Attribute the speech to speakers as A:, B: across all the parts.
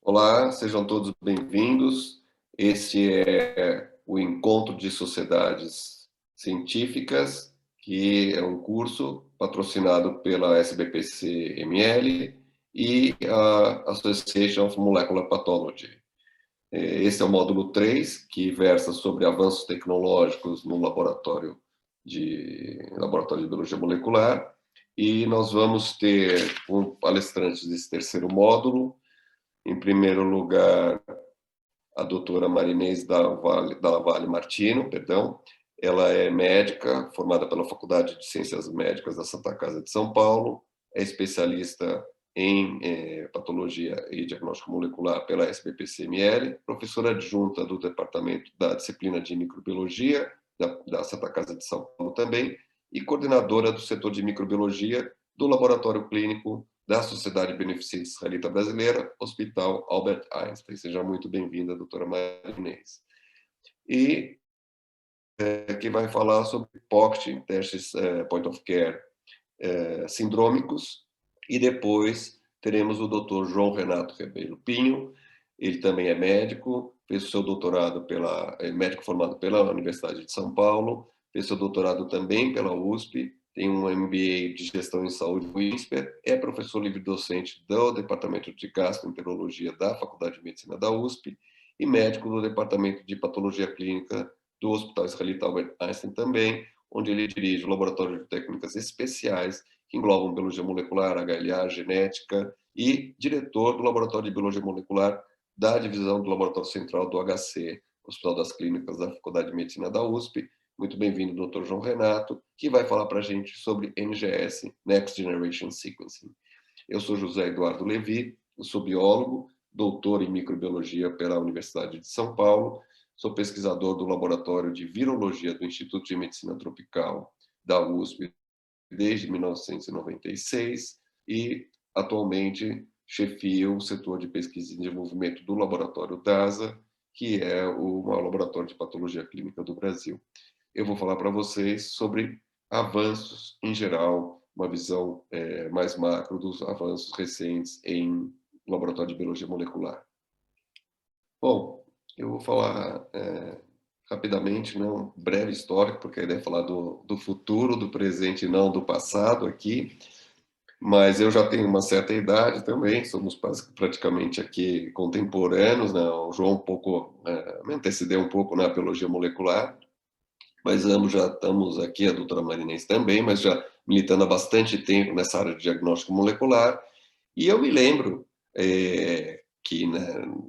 A: Olá, sejam todos bem-vindos. Este é o Encontro de Sociedades Científicas, que é um curso patrocinado pela SBPC-ML e a Association of Molecular Pathology. Esse é o módulo 3, que versa sobre avanços tecnológicos no laboratório de biologia molecular, e nós vamos ter palestrantes desse terceiro módulo. Em primeiro lugar, a doutora Marinês Dalla Valle Martino, perdão. Ela é médica, formada pela Faculdade de Ciências Médicas da Santa Casa de São Paulo, é especialista em patologia e diagnóstico molecular pela SBPC-ML, professora adjunta do departamento da disciplina de microbiologia da Santa Casa de São Paulo também, e coordenadora do setor de microbiologia do Laboratório Clínico da Sociedade Beneficente Israelita Brasileira, Hospital Albert Einstein. Seja muito bem-vinda, doutora Marinês. E que vai falar sobre POCT, testes Point of Care sindrômicos, e depois teremos o doutor João Renato Ribeiro Pinho. Ele também é médico, fez o seu doutorado médico formado pela Universidade de São Paulo, fez seu doutorado também pela USP, tem um MBA de Gestão em Saúde no INSPER, é professor livre-docente do Departamento de Gastroenterologia da Faculdade de Medicina da USP e médico do Departamento de Patologia Clínica do Hospital Israelita Albert Einstein também, onde ele dirige o Laboratório de Técnicas Especiais, que englobam biologia molecular, HLA, genética, e diretor do Laboratório de Biologia Molecular da divisão do Laboratório Central do HC, Hospital das Clínicas da Faculdade de Medicina da USP. Muito bem-vindo, doutor João Renato, que vai falar para a gente sobre NGS, Next Generation Sequencing. Eu sou José Eduardo Levi, eu sou biólogo, doutor em microbiologia pela Universidade de São Paulo, sou pesquisador do Laboratório de Virologia do Instituto de Medicina Tropical da USP desde 1996 e, atualmente, chefio o setor de pesquisa e desenvolvimento do Laboratório DASA, que é o maior laboratório de patologia clínica do Brasil. Eu vou falar para vocês sobre avanços em geral, uma visão mais macro dos avanços recentes em laboratório de biologia molecular. Bom, eu vou falar rapidamente, né, um breve histórico, porque a ideia é falar do futuro, do presente e não do passado aqui, mas eu já tenho uma certa idade também, somos praticamente aqui contemporâneos, né? O João me antecedeu um pouco na biologia molecular, mas ambos já estamos aqui, a doutora Marinês também, mas já militando há bastante tempo nessa área de diagnóstico molecular, e eu me lembro que, né,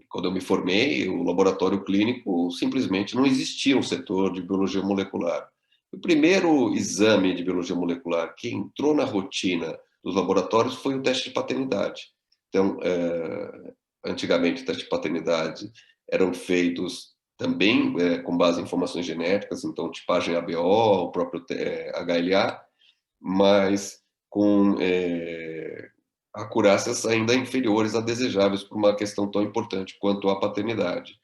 A: quando eu me formei, o laboratório clínico simplesmente não existia um setor de biologia molecular. O primeiro exame de biologia molecular que entrou na rotina dos laboratórios foi o teste de paternidade. Então, antigamente, testes de paternidade eram feitos também com base em informações genéticas, então tipagem ABO, o próprio HLA, mas com acurácias ainda inferiores a desejáveis por uma questão tão importante quanto a paternidade.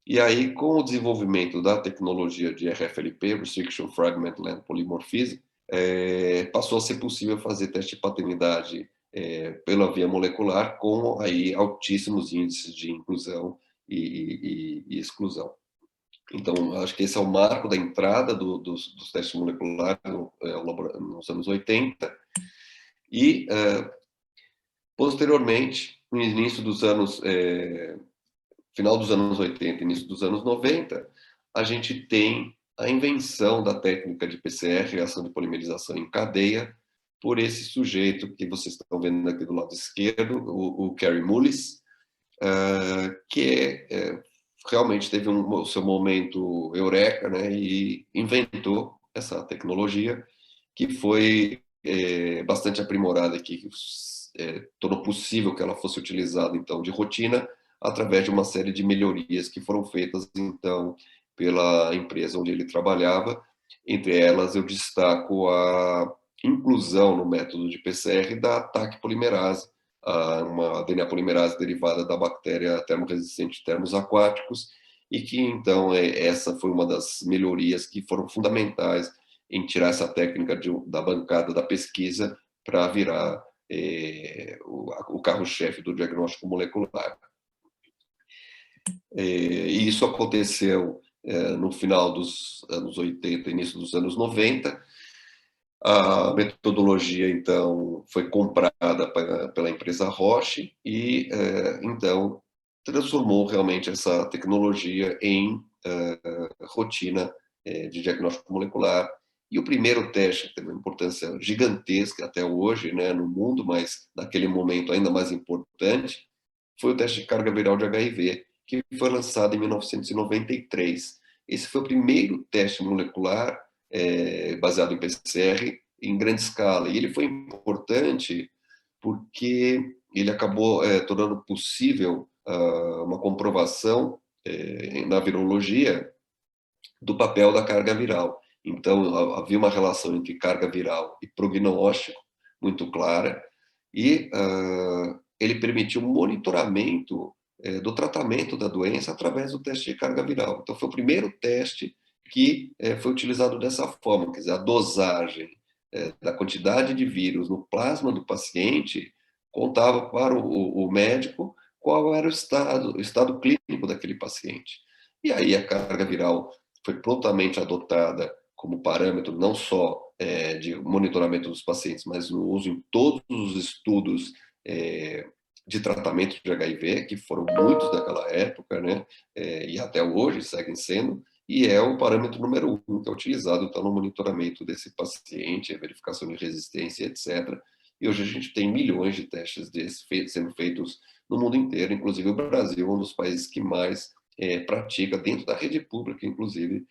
A: E aí, com o desenvolvimento da tecnologia de RFLP, Restriction Fragment Length Polymorphism, passou a ser possível fazer teste de paternidade pela via molecular com aí altíssimos índices de inclusão e exclusão. Então, acho que esse é o marco da entrada dos testes moleculares nos anos 80. E, posteriormente, no início dos anos, final dos anos 80, início dos anos 90, a gente tem a invenção da técnica de PCR, reação de polimerização em cadeia, por esse sujeito que vocês estão vendo aqui do lado esquerdo, o Kary Mullis, que realmente teve o seu momento eureka, né, e inventou essa tecnologia que foi bastante aprimorada, que tornou possível que ela fosse utilizada, então, de rotina, através de uma série de melhorias que foram feitas, então, pela empresa onde ele trabalhava. Entre elas, eu destaco a inclusão no método de PCR da ATAC polimerase, uma DNA polimerase derivada da bactéria termorresistente de termos aquáticos, e que, então, essa foi uma das melhorias que foram fundamentais em tirar essa técnica da bancada da pesquisa para virar o carro-chefe do diagnóstico molecular. E isso aconteceu no final dos anos 80, início dos anos 90. A metodologia, então, foi comprada pela empresa Roche e, então, transformou realmente essa tecnologia em rotina de diagnóstico molecular. E o primeiro teste, que teve uma importância gigantesca até hoje, né, no mundo, mas naquele momento ainda mais importante, foi o teste de carga viral de HIV, que foi lançado em 1993. Esse foi o primeiro teste molecular baseado em PCR em grande escala. E ele foi importante porque ele acabou tornando possível uma comprovação na virologia do papel da carga viral. Então, havia uma relação entre carga viral e prognóstico muito clara, e ele permitiu um monitoramento do tratamento da doença através do teste de carga viral. Então, foi o primeiro teste que foi utilizado dessa forma, quer dizer, a dosagem da quantidade de vírus no plasma do paciente contava para o médico qual era o estado clínico daquele paciente. E aí a carga viral foi prontamente adotada como parâmetro não só de monitoramento dos pacientes, mas no uso em todos os estudos de tratamento de HIV, que foram muitos naquela época, né, e até hoje seguem sendo, e é o parâmetro número 1 que é utilizado então no monitoramento desse paciente, a verificação de resistência, etc. E hoje a gente tem milhões de testes desses sendo feitos no mundo inteiro, inclusive o Brasil, um dos países que mais pratica, dentro da rede pública, inclusive,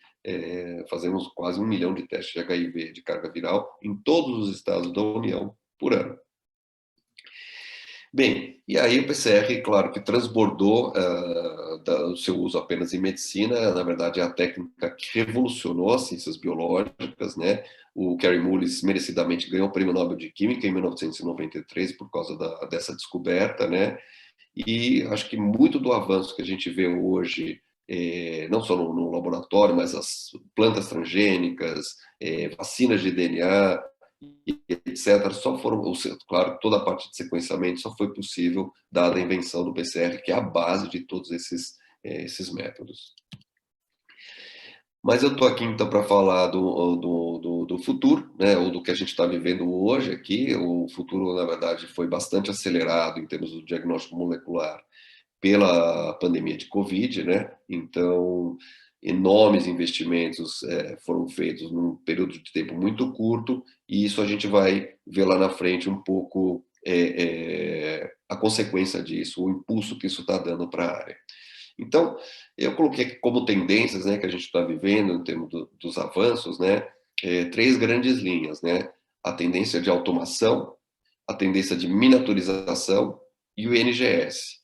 A: fazemos quase 1 milhão de testes de HIV de carga viral em todos os estados da União por ano. Bem, e aí o PCR, claro, que transbordou o seu uso apenas em medicina, na verdade é a técnica que revolucionou as ciências biológicas, né? O Kary Mullis merecidamente ganhou o Prêmio Nobel de Química em 1993 por causa dessa descoberta, né? E acho que muito do avanço que a gente vê hoje, não só no laboratório, mas as plantas transgênicas, vacinas de DNA, etc., só foram, claro, toda a parte de sequenciamento só foi possível dada a invenção do PCR, que é a base de todos esses métodos. Mas eu estou aqui, então, para falar do futuro, né, ou do que a gente está vivendo hoje aqui. O futuro, na verdade, foi bastante acelerado em termos do diagnóstico molecular pela pandemia de Covid, né? Então, enormes investimentos foram feitos num período de tempo muito curto, e isso a gente vai ver lá na frente um pouco a consequência disso, o impulso que isso está dando para a área. Então, eu coloquei aqui como tendências, né, que a gente está vivendo em termos dos avanços, né, três grandes linhas, né, a tendência de automação, a tendência de miniaturização e o NGS.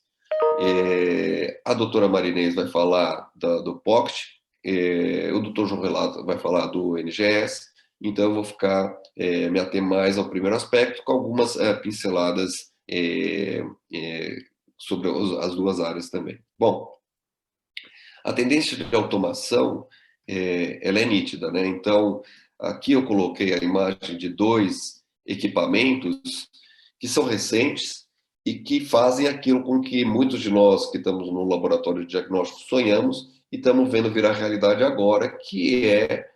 A: A doutora Marinês vai falar do POCT, o doutor João Relato vai falar do NGS, então eu vou ficar, me ater mais ao primeiro aspecto, com algumas pinceladas sobre as duas áreas também. Bom, a tendência de automação, ela é nítida, né? Então, aqui eu coloquei a imagem de dois equipamentos que são recentes e que fazem aquilo com que muitos de nós que estamos no laboratório de diagnóstico sonhamos e estamos vendo virar realidade agora, que é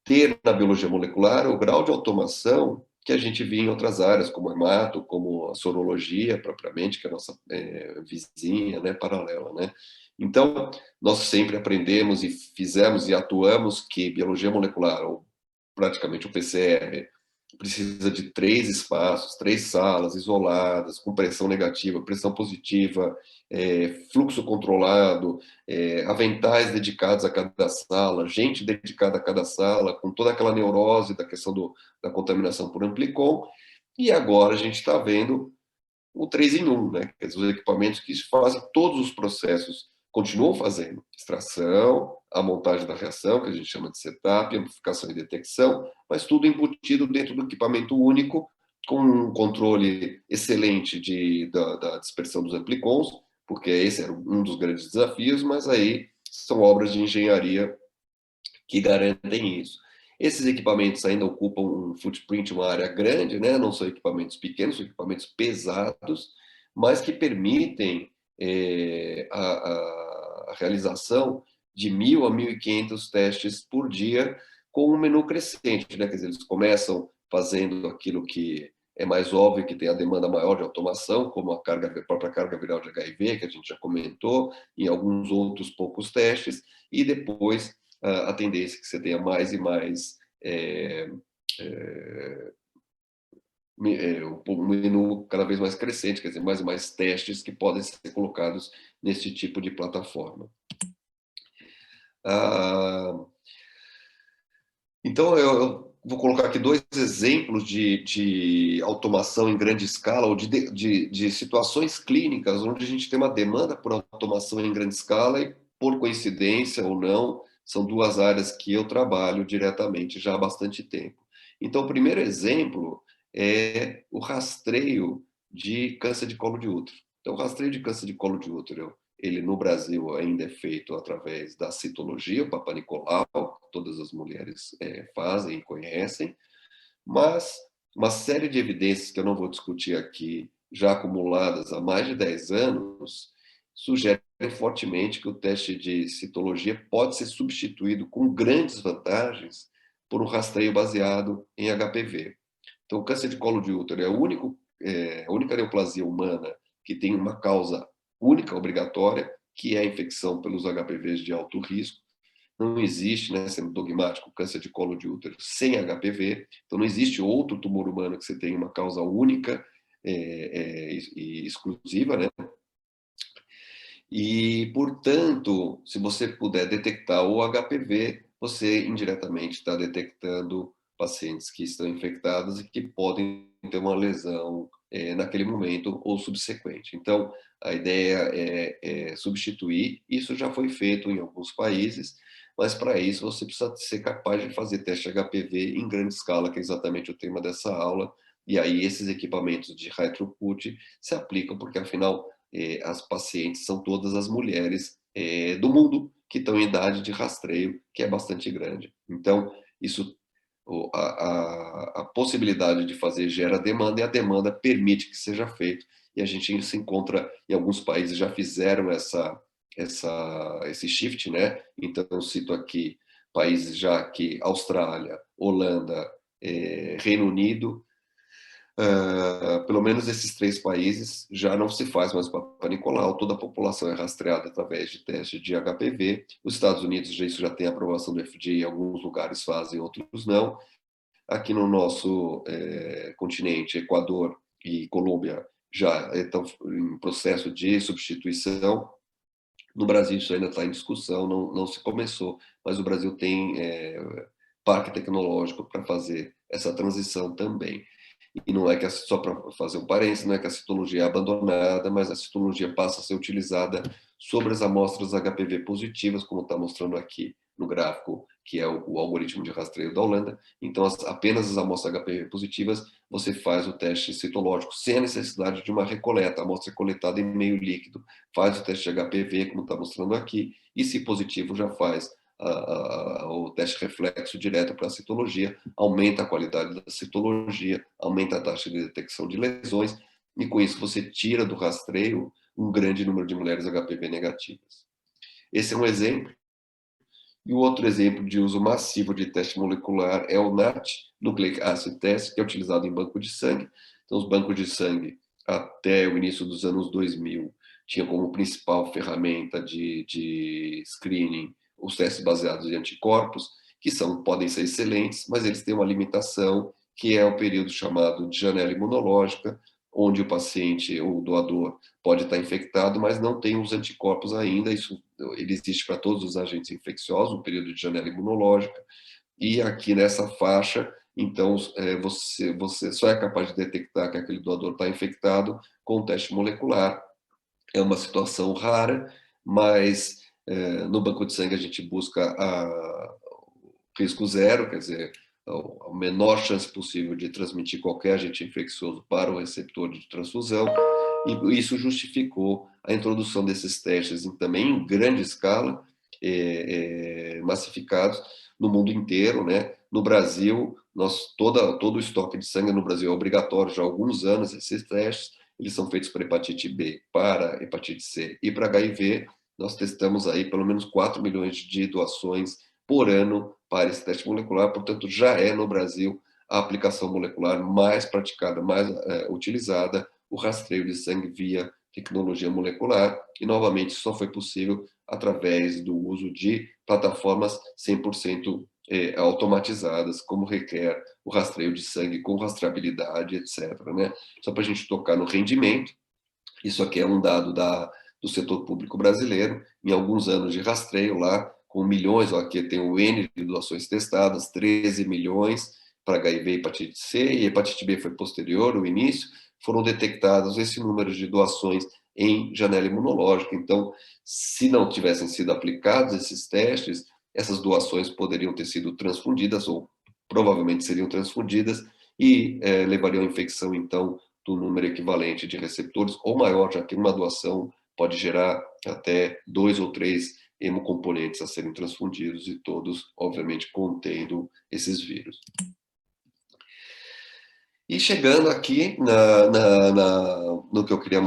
A: ter na biologia molecular o grau de automação que a gente via em outras áreas, como o hemato, como a sorologia propriamente, que é a nossa vizinha, né, paralela, né? Então, nós sempre aprendemos e fizemos e atuamos que biologia molecular, ou praticamente o PCR, precisa de 3 espaços, 3 salas isoladas, com pressão negativa, pressão positiva, fluxo controlado, aventais dedicados a cada sala, gente dedicada a cada sala, com toda aquela neurose da questão da contaminação por amplicon. E agora a gente está vendo o 3 em 1, né? Quer dizer, os equipamentos que fazem todos os processos, continuam fazendo extração, a montagem da reação, que a gente chama de setup, amplificação e detecção, mas tudo embutido dentro do equipamento único, com um controle excelente da dispersão dos amplicons, porque esse era um dos grandes desafios, mas aí são obras de engenharia que garantem isso. Esses equipamentos ainda ocupam um footprint, uma área grande, né? Não são equipamentos pequenos, são equipamentos pesados, mas que permitem a realização de 1.000 a 1.500 testes por dia, com um menu crescente, né? Quer dizer, eles começam fazendo aquilo que é mais óbvio, que tem a demanda maior de automação, como a própria carga viral de HIV, que a gente já comentou, e alguns outros poucos testes, e depois a tendência é que você tenha mais e mais um menu cada vez mais crescente, quer dizer, mais e mais testes que podem ser colocados nesse tipo de plataforma. Então, eu vou colocar aqui dois exemplos de automação em grande escala, ou de situações clínicas onde a gente tem uma demanda por automação em grande escala e, por coincidência ou não, são duas áreas que eu trabalho diretamente já há bastante tempo. Então, o primeiro exemplo é o rastreio de câncer de colo de útero. Então, o rastreio de câncer de colo de útero, ele no Brasil ainda é feito através da citologia, o Papa Nicolau, todas as mulheres fazem e conhecem, mas uma série de evidências que eu não vou discutir aqui, já acumuladas há mais de 10 anos, sugerem fortemente que o teste de citologia pode ser substituído com grandes vantagens por um rastreio baseado em HPV. Então, o câncer de colo de útero é a única neoplasia humana que tem uma causa única, obrigatória, que é a infecção pelos HPVs de alto risco. Não existe, né, sendo dogmático, câncer de colo de útero sem HPV. Então, não existe outro tumor humano que você tenha uma causa única e exclusiva, né? E, portanto, se você puder detectar o HPV, você indiretamente está detectando pacientes que estão infectados e que podem ter uma lesão naquele momento ou subsequente. Então, a ideia é substituir. Isso já foi feito em alguns países, mas para isso você precisa ser capaz de fazer teste HPV em grande escala, que é exatamente o tema dessa aula. E aí esses equipamentos de high throughput se aplicam, porque afinal as pacientes são todas as mulheres do mundo que estão em idade de rastreio, que é bastante grande. Então, isso, a possibilidade de fazer gera demanda, e a demanda permite que seja feito. E a gente se encontra, em alguns países já fizeram esse shift, né? Então, eu cito aqui países já que Austrália, Holanda, Reino Unido, pelo menos esses três países já não se faz mais Papa Nicolau, toda a população é rastreada através de teste de HPV. Os Estados Unidos isso já tem aprovação do FDA, em alguns lugares fazem, outros não. Aqui no nosso continente, Equador e Colômbia já estão em processo de substituição. No Brasil isso ainda está em discussão, não se começou, mas o Brasil tem parque tecnológico para fazer essa transição também. E não é que, só para fazer um parênteses, não é que a citologia é abandonada, mas a citologia passa a ser utilizada sobre as amostras HPV positivas, como está mostrando aqui no gráfico, que é o algoritmo de rastreio da Holanda. Então, apenas as amostras HPV positivas, você faz o teste citológico sem a necessidade de uma recoleta. A amostra é coletada em meio líquido, faz o teste de HPV, como está mostrando aqui, e se positivo, já faz o teste reflexo direto para a citologia, aumenta a qualidade da citologia, aumenta a taxa de detecção de lesões, e com isso você tira do rastreio um grande número de mulheres HPV negativas. Esse é um exemplo. E o outro exemplo de uso massivo de teste molecular é o NAT, Nucleic Acid Test, que é utilizado em banco de sangue. Então, os bancos de sangue, até o início dos anos 2000, tinham como principal ferramenta de screening os testes baseados em anticorpos, que podem ser excelentes, mas eles têm uma limitação, que é o período chamado de janela imunológica, onde o paciente, o doador, pode estar infectado, mas não tem os anticorpos ainda. Ele existe para todos os agentes infecciosos, um período de janela imunológica. E aqui nessa faixa, então, você só é capaz de detectar que aquele doador está infectado com o teste molecular. É uma situação rara, mas no banco de sangue a gente busca risco zero, quer dizer, a menor chance possível de transmitir qualquer agente infeccioso para o receptor de transfusão, e isso justificou a introdução desses testes também em grande escala, massificados no mundo inteiro, né? No Brasil, todo o estoque de sangue no Brasil é obrigatório já há alguns anos. Esses testes eles são feitos para hepatite B, para hepatite C e para HIV, nós testamos aí pelo menos 4 milhões de doações por ano para esse teste molecular, portanto, já é no Brasil a aplicação molecular mais praticada, mais utilizada, o rastreio de sangue via tecnologia molecular, e novamente só foi possível através do uso de plataformas 100% automatizadas, como requer o rastreio de sangue com rastreabilidade, etc. Né? Só para a gente tocar no rendimento, isso aqui é um dado do setor público brasileiro, em alguns anos de rastreio lá, com milhões, ó, aqui tem o N de doações testadas, 13 milhões para HIV e hepatite C, e hepatite B foi posterior, o início, foram detectados esse número de doações em janela imunológica. Então, se não tivessem sido aplicados esses testes, essas doações poderiam ter sido transfundidas, ou provavelmente seriam transfundidas, e levariam à infecção, então, do número equivalente de receptores, ou maior, já que uma doação pode gerar até 2 ou 3 hemocomponentes a serem transfundidos, e todos, obviamente, contendo esses vírus. E chegando aqui no que eu queria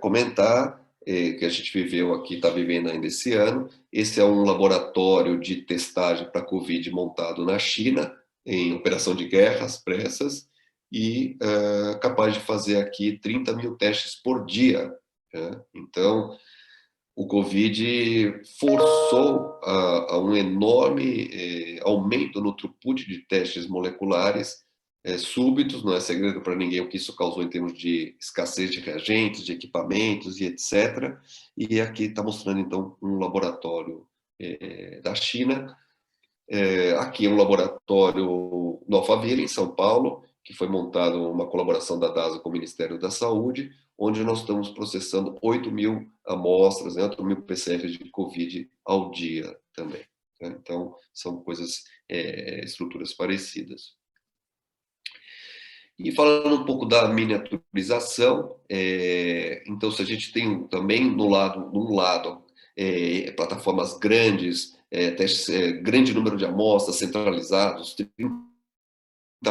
A: comentar, que a gente viveu aqui, está vivendo ainda esse ano, esse é um laboratório de testagem para Covid montado na China, em operação de guerra às pressas, e capaz de fazer aqui 30 mil testes por dia. Né? Então, o Covid forçou a um enorme aumento no throughput de testes moleculares súbitos, não é segredo para ninguém o que isso causou em termos de escassez de reagentes, de equipamentos e etc. E aqui está mostrando, então, um laboratório da China. Aqui é um laboratório no Alphaville, em São Paulo, que foi montado uma colaboração da DASA com o Ministério da Saúde, onde nós estamos processando 8 mil amostras, 8 mil PCRs de Covid ao dia também. Né? Então, são coisas, estruturas parecidas. E falando um pouco da miniaturização, então, se a gente tem também num lado plataformas grandes, testes, grande número de amostras centralizados, 30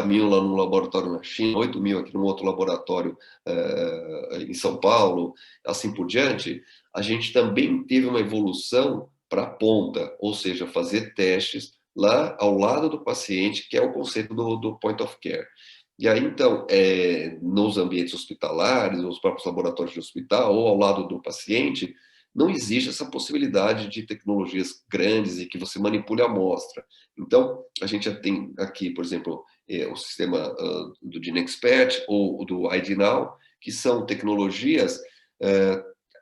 A: mil lá no laboratório na China, 8 mil aqui no outro laboratório em São Paulo, assim por diante, a gente também teve uma evolução para a ponta, ou seja, fazer testes lá ao lado do paciente, que é o conceito do point of care. E aí, então, nos ambientes hospitalares, nos próprios laboratórios de hospital, ou ao lado do paciente, não existe essa possibilidade de tecnologias grandes e que você manipule a amostra. Então, a gente já tem aqui, por exemplo, o sistema do GeneXpert ou do IDNow, que são tecnologias,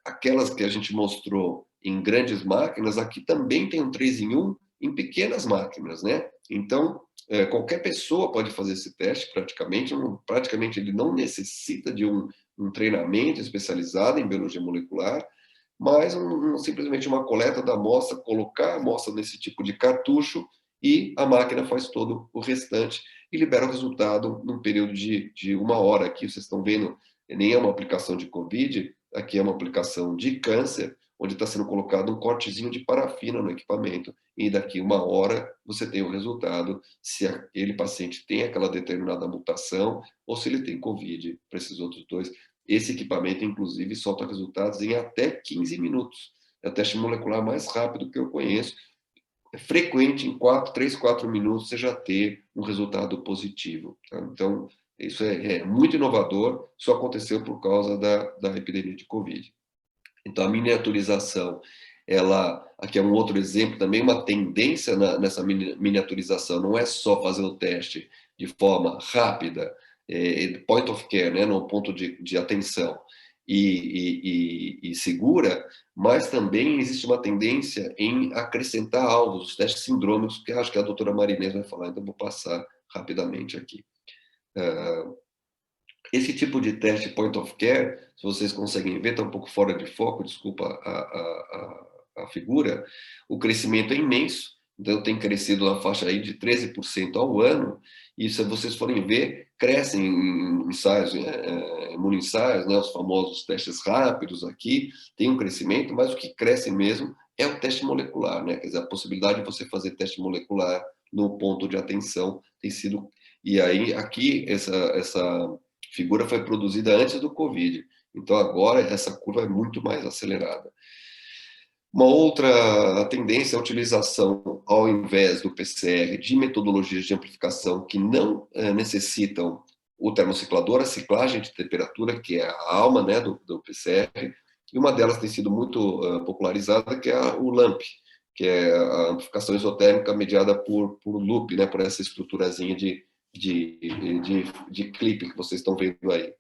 A: aquelas que a gente mostrou em grandes máquinas, aqui também tem um 3 em 1 em pequenas máquinas, né? Então, qualquer pessoa pode fazer esse teste, praticamente ele não necessita de um treinamento especializado em biologia molecular, mas simplesmente uma coleta da amostra, colocar a amostra nesse tipo de cartucho e a máquina faz todo o restante e libera o resultado num período de 1 hora. Aqui vocês estão vendo, nem é uma aplicação de Covid, aqui é uma aplicação de câncer, onde está sendo colocado um cortezinho de parafina no equipamento, e daqui 1 hora você tem o resultado, se aquele paciente tem aquela determinada mutação, ou se ele tem Covid, para esses outros dois. Esse equipamento, inclusive, solta resultados em até 15 minutos. É o teste molecular mais rápido que eu conheço. É frequente, em 3, 4 minutos, você já ter um resultado positivo. Tá? Então, isso é muito inovador, só aconteceu por causa da epidemia de Covid. Então, a miniaturização, aqui é um outro exemplo também, uma tendência nessa miniaturização, não é só fazer o teste de forma rápida, point of care, né, no ponto de atenção, e segura, mas também existe uma tendência em acrescentar alvos, os testes sindrômicos, que acho que a doutora Marinês vai falar, então vou passar rapidamente aqui. Esse tipo de teste point of care, se vocês conseguem ver, está um pouco fora de foco, desculpa a figura, o crescimento é imenso, então tem crescido na faixa aí de 13% ao ano, e se vocês forem ver, crescem em ensaios, imunoensaios, né, os famosos testes rápidos aqui, tem um crescimento, mas o que cresce mesmo é o teste molecular, né, quer dizer, a possibilidade de você fazer teste molecular no ponto de atenção tem sido... E aí, aqui, essa figura foi produzida antes do Covid. Então, agora, essa curva é muito mais acelerada. Uma outra tendência é a utilização, ao invés do PCR, de metodologias de amplificação que não necessitam o termociclador, a ciclagem de temperatura, que é a alma, né, do PCR, e uma delas tem sido muito popularizada, que é o LAMP, que é a amplificação isotérmica mediada por loop, né, por essa estruturazinha de clipe que vocês estão vendo aí.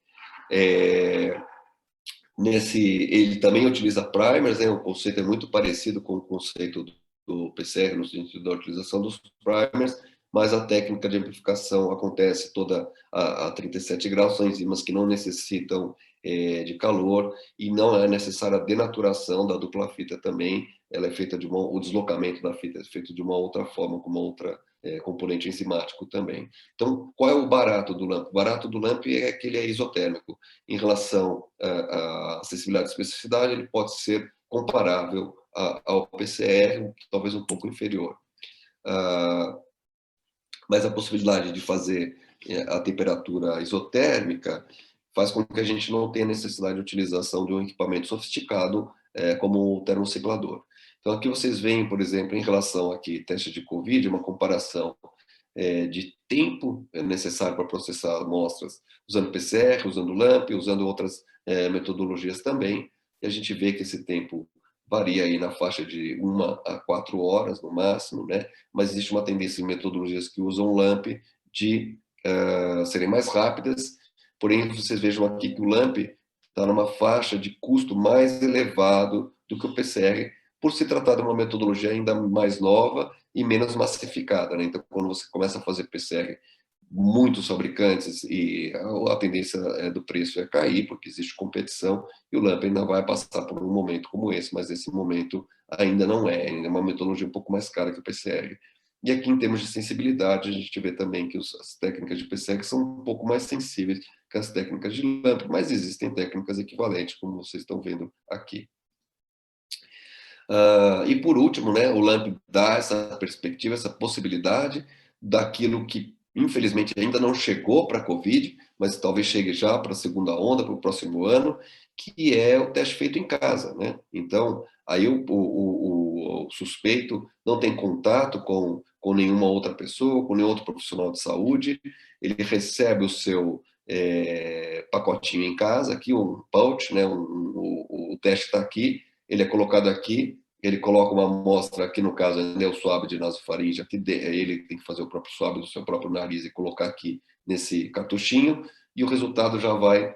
A: Ele também utiliza primers, né? O conceito é muito parecido com o conceito do PCR, no sentido da utilização dos primers, mas a técnica de amplificação acontece toda a 37 graus, são enzimas que não necessitam de calor, e não é necessária a denaturação da dupla fita também, ela é feita o deslocamento da fita é feito de uma outra forma, com uma outra componente enzimático também. Então, qual é o barato do LAMP? O barato do LAMP é que ele é isotérmico. Em relação à acessibilidade e especificidade, ele pode ser comparável ao PCR, talvez um pouco inferior. Mas a possibilidade de fazer a temperatura isotérmica faz com que a gente não tenha necessidade de utilização de um equipamento sofisticado como o termociclador. Então, aqui vocês veem, por exemplo, em relação aqui teste de COVID, uma comparação de tempo necessário para processar amostras, usando PCR, usando LAMP, usando outras metodologias também, e a gente vê que esse tempo varia aí na faixa de 1 a 4 horas no máximo, né? Mas existe uma tendência em metodologias que usam LAMP de serem mais rápidas, porém vocês vejam aqui que o LAMP está numa faixa de custo mais elevado do que o PCR, por se tratar de uma metodologia ainda mais nova e menos massificada, né? Então, quando você começa a fazer PCR, muitos fabricantes, e a tendência do preço é cair, porque existe competição, e o LAMP ainda vai passar por um momento como esse, mas esse momento ainda não é, ainda é uma metodologia um pouco mais cara que o PCR. E aqui, em termos de sensibilidade, a gente vê também que as técnicas de PCR são um pouco mais sensíveis que as técnicas de LAMP, mas existem técnicas equivalentes, como vocês estão vendo aqui. E por último, né, o LAMP dá essa perspectiva, essa possibilidade daquilo que, infelizmente, ainda não chegou para a Covid, mas talvez chegue já para a segunda onda, para o próximo ano, que é o teste feito em casa, né? Então, aí o suspeito não tem contato com nenhuma outra pessoa, com nenhum outro profissional de saúde, ele recebe o seu pacotinho em casa, aqui um pouch, né? O teste está aqui, ele é colocado aqui, ele coloca uma amostra, aqui no caso é o swab de nasofaringe, aqui ele tem que fazer o próprio swab do seu próprio nariz e colocar aqui nesse cartuchinho, e o resultado já vai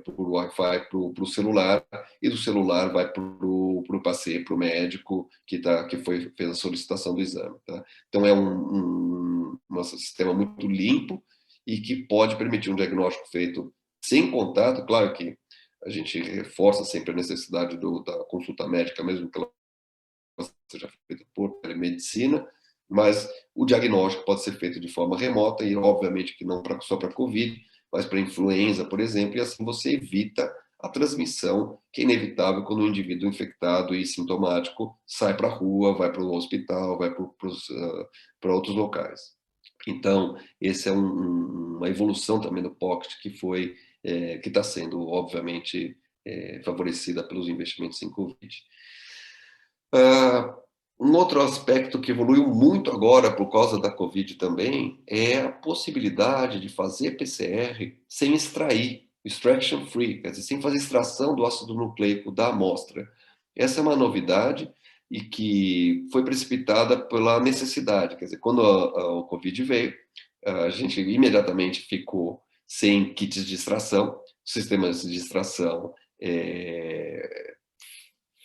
A: por Wi-Fi para o celular, e do celular vai para o paciente, para o médico que fez a solicitação do exame. Tá? Então é um sistema muito limpo e que pode permitir um diagnóstico feito sem contato, claro que a gente reforça sempre a necessidade da consulta médica, mesmo que ela seja feita por telemedicina, mas o diagnóstico pode ser feito de forma remota e, obviamente, que não só para COVID, mas para influenza, por exemplo, e assim você evita a transmissão, que é inevitável quando o indivíduo infectado e sintomático sai para a rua, vai para o hospital, vai para outros locais. Então, esse é uma evolução também do Pocket que está sendo, obviamente, favorecida pelos investimentos em Covid. Um outro aspecto que evoluiu muito agora por causa da Covid também é a possibilidade de fazer PCR sem extrair, extraction free, quer dizer, sem fazer extração do ácido nucleico da amostra. Essa é uma novidade e que foi precipitada pela necessidade, quer dizer, quando o Covid veio, a gente imediatamente ficou sem kits de extração, sistemas de extração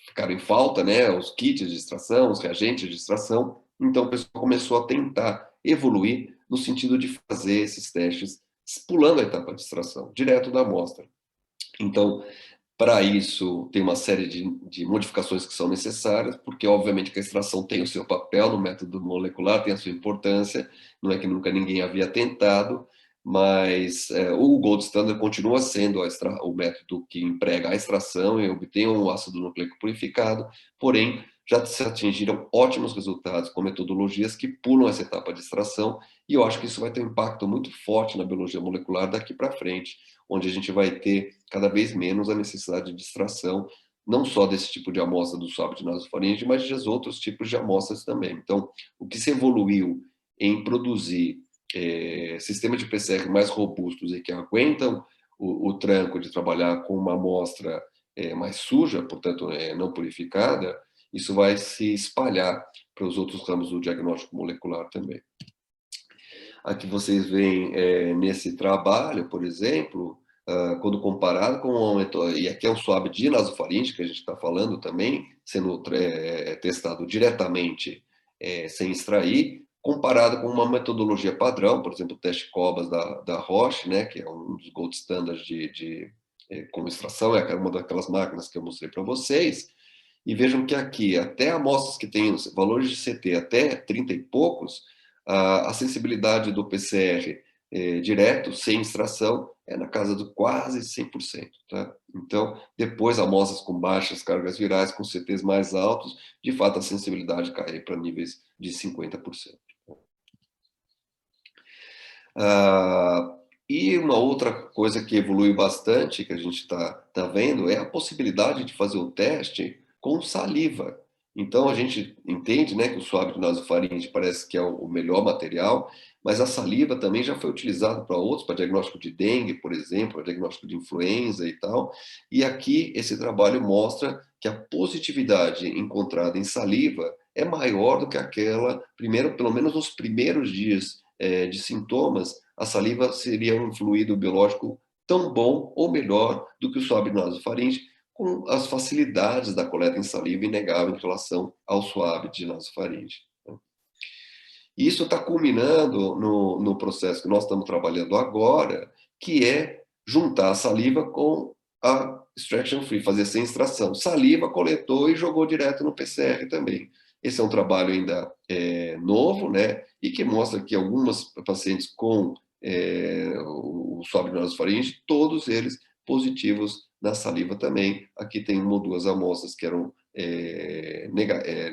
A: ficaram em falta, né, os kits de extração, os reagentes de extração, então o pessoal começou a tentar evoluir no sentido de fazer esses testes pulando a etapa de extração, direto da amostra. Então, para isso, tem uma série de modificações que são necessárias, porque, obviamente, que a extração tem o seu papel no método molecular, tem a sua importância, não é que nunca ninguém havia tentado, mas o gold standard continua sendo o método que emprega a extração e obtém um ácido nucleico purificado, porém, já se atingiram ótimos resultados com metodologias que pulam essa etapa de extração, e eu acho que isso vai ter um impacto muito forte na biologia molecular daqui para frente, onde a gente vai ter cada vez menos a necessidade de extração não só desse tipo de amostra do swab de nasofaringe, mas de outros tipos de amostras também. Então, o que se evoluiu em produzir sistemas de PCR mais robustos e que aguentam o tranco de trabalhar com uma amostra mais suja, portanto, não purificada, isso vai se espalhar para os outros ramos do diagnóstico molecular também. Aqui vocês veem nesse trabalho, por exemplo, quando comparado com e aqui é um swab de nasofaringe que a gente está falando também, sendo testado diretamente sem extrair, comparado com uma metodologia padrão, por exemplo, o teste COBAS da Roche, né, que é um dos gold standards com extração, é uma daquelas máquinas que eu mostrei para vocês, e vejam que aqui, até amostras que têm valores de CT até 30 e poucos, a sensibilidade do PCR direto, sem extração, é na casa de quase 100%. Tá? Então, depois, amostras com baixas cargas virais, com CTs mais altos, de fato, a sensibilidade cai para níveis de 50%. E uma outra coisa que evolui bastante, que a gente está vendo, é a possibilidade de fazer o teste com saliva. Então, a gente entende, né, que o swab de nasofaringe parece que é o melhor material, mas a saliva também já foi utilizada para outros, para diagnóstico de dengue, por exemplo, para diagnóstico de influenza e tal. E aqui, esse trabalho mostra que a positividade encontrada em saliva é maior do que aquela, pelo menos nos primeiros dias de sintomas, a saliva seria um fluido biológico tão bom ou melhor do que o swab nasofaringe, com as facilidades da coleta em saliva inegável em relação ao swab de nasofaringe. E isso está culminando no processo que nós estamos trabalhando agora, que é juntar a saliva com a extraction free, fazer sem extração. Saliva, coletou e jogou direto no PCR também. Esse é um trabalho ainda novo, né? E que mostra que algumas pacientes com o swab de nasofaringe, todos eles positivos na saliva também. Aqui tem uma ou duas amostras que eram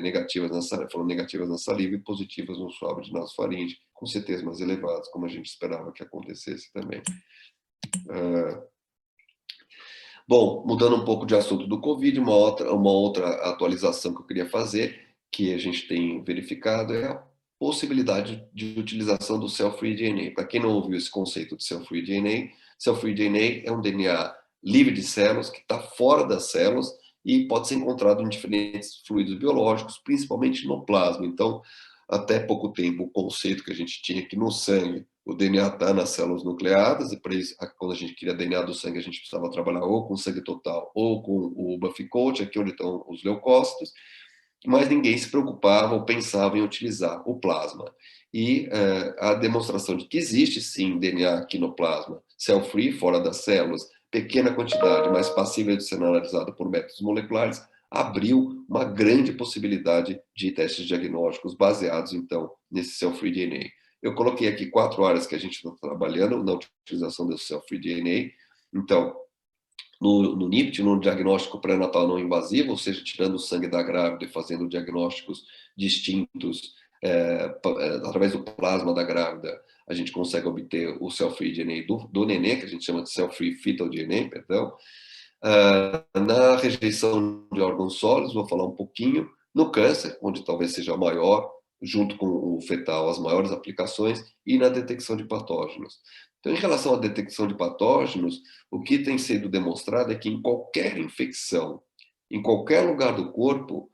A: negativas foram negativas na saliva e positivas no swab de nasofaringe, com CTs mais elevados, como a gente esperava que acontecesse também. Bom, mudando um pouco de assunto do Covid, uma outra atualização que eu queria fazer, que a gente tem verificado, é a possibilidade de utilização do cell-free DNA. Para quem não ouviu esse conceito de cell-free DNA é um DNA livre de células, que está fora das células e pode ser encontrado em diferentes fluidos biológicos, principalmente no plasma. Então, até pouco tempo, o conceito que a gente tinha que no sangue o DNA está nas células nucleadas, e para isso, quando a gente queria DNA do sangue, a gente precisava trabalhar ou com sangue total ou com o buffy coat, aqui onde estão os leucócitos, mas ninguém se preocupava ou pensava em utilizar o plasma. E a demonstração de que existe sim DNA aqui no plasma, cell-free, fora das células, pequena quantidade, mas passível de ser analisada por métodos moleculares, abriu uma grande possibilidade de testes diagnósticos baseados, então, nesse cell-free DNA. Eu coloquei aqui 4 áreas que a gente está trabalhando na utilização do cell-free DNA. Então, no NIPT, no diagnóstico pré-natal não invasivo, ou seja, tirando o sangue da grávida e fazendo diagnósticos distintos através do plasma da grávida, a gente consegue obter o cell-free DNA do neném, que a gente chama de cell-free fetal DNA, perdão. Na rejeição de órgãos sólidos, vou falar um pouquinho. No câncer, onde talvez seja maior, junto com o fetal, as maiores aplicações, e na detecção de patógenos. Então, em relação à detecção de patógenos, o que tem sido demonstrado é que em qualquer infecção, em qualquer lugar do corpo,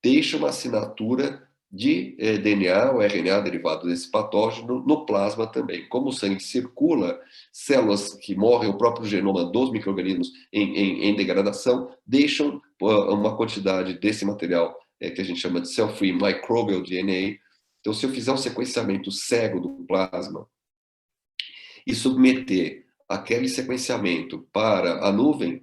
A: deixa uma assinatura de DNA ou RNA derivado desse patógeno no plasma também. Como o sangue circula, células que morrem, o próprio genoma dos micro-organismos em degradação, deixam uma quantidade desse material que a gente chama de cell-free microbial DNA. Então, se eu fizer um sequenciamento cego do plasma e submeter aquele sequenciamento para a nuvem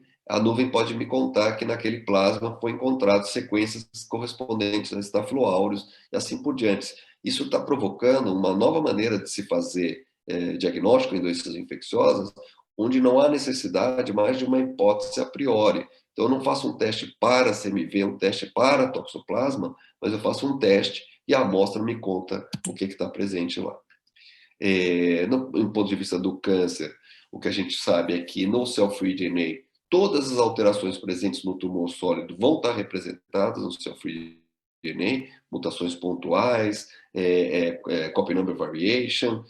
A: pode me contar que naquele plasma foi encontrado sequências correspondentes a Staphylo aureus e assim por diante. Isso está provocando uma nova maneira de se fazer diagnóstico em doenças infecciosas, onde não há necessidade mais de uma hipótese a priori. Então, eu não faço um teste para CMV, um teste para toxoplasma, mas eu faço um teste e a amostra me conta o que está presente lá. Do ponto de vista do câncer, o que a gente sabe é que no cell-free DNA todas as alterações presentes no tumor sólido vão estar representadas no cell-free DNA, mutações pontuais, copy number variation,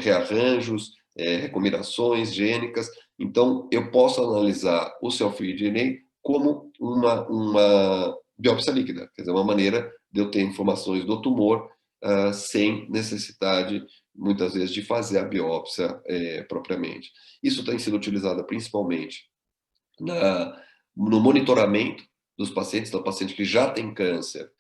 A: rearranjos, recombinações gênicas. Então, eu posso analisar o cell-free DNA como uma biópsia líquida, quer dizer, uma maneira de eu ter informações do tumor sem necessidade, muitas vezes, de fazer a biópsia propriamente. Isso tem sido utilizado principalmente no monitoramento dos pacientes, então, paciente que já tem câncer,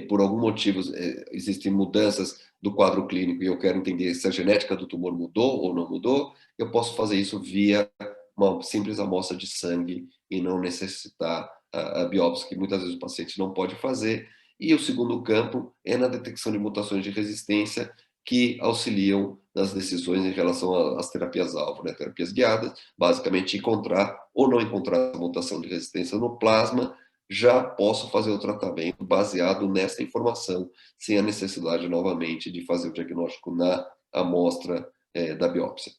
A: por algum motivo existem mudanças do quadro clínico e eu quero entender se a genética do tumor mudou ou não mudou, eu posso fazer isso via uma simples amostra de sangue e não necessitar a biópsia, que muitas vezes o paciente não pode fazer. E o segundo campo é na detecção de mutações de resistência que auxiliam nas decisões em relação às terapias-alvo, né? Terapias guiadas, basicamente encontrar ou não encontrar a mutação de resistência no plasma, já posso fazer o tratamento baseado nessa informação, sem a necessidade, novamente, de fazer o diagnóstico na amostra da biópsia.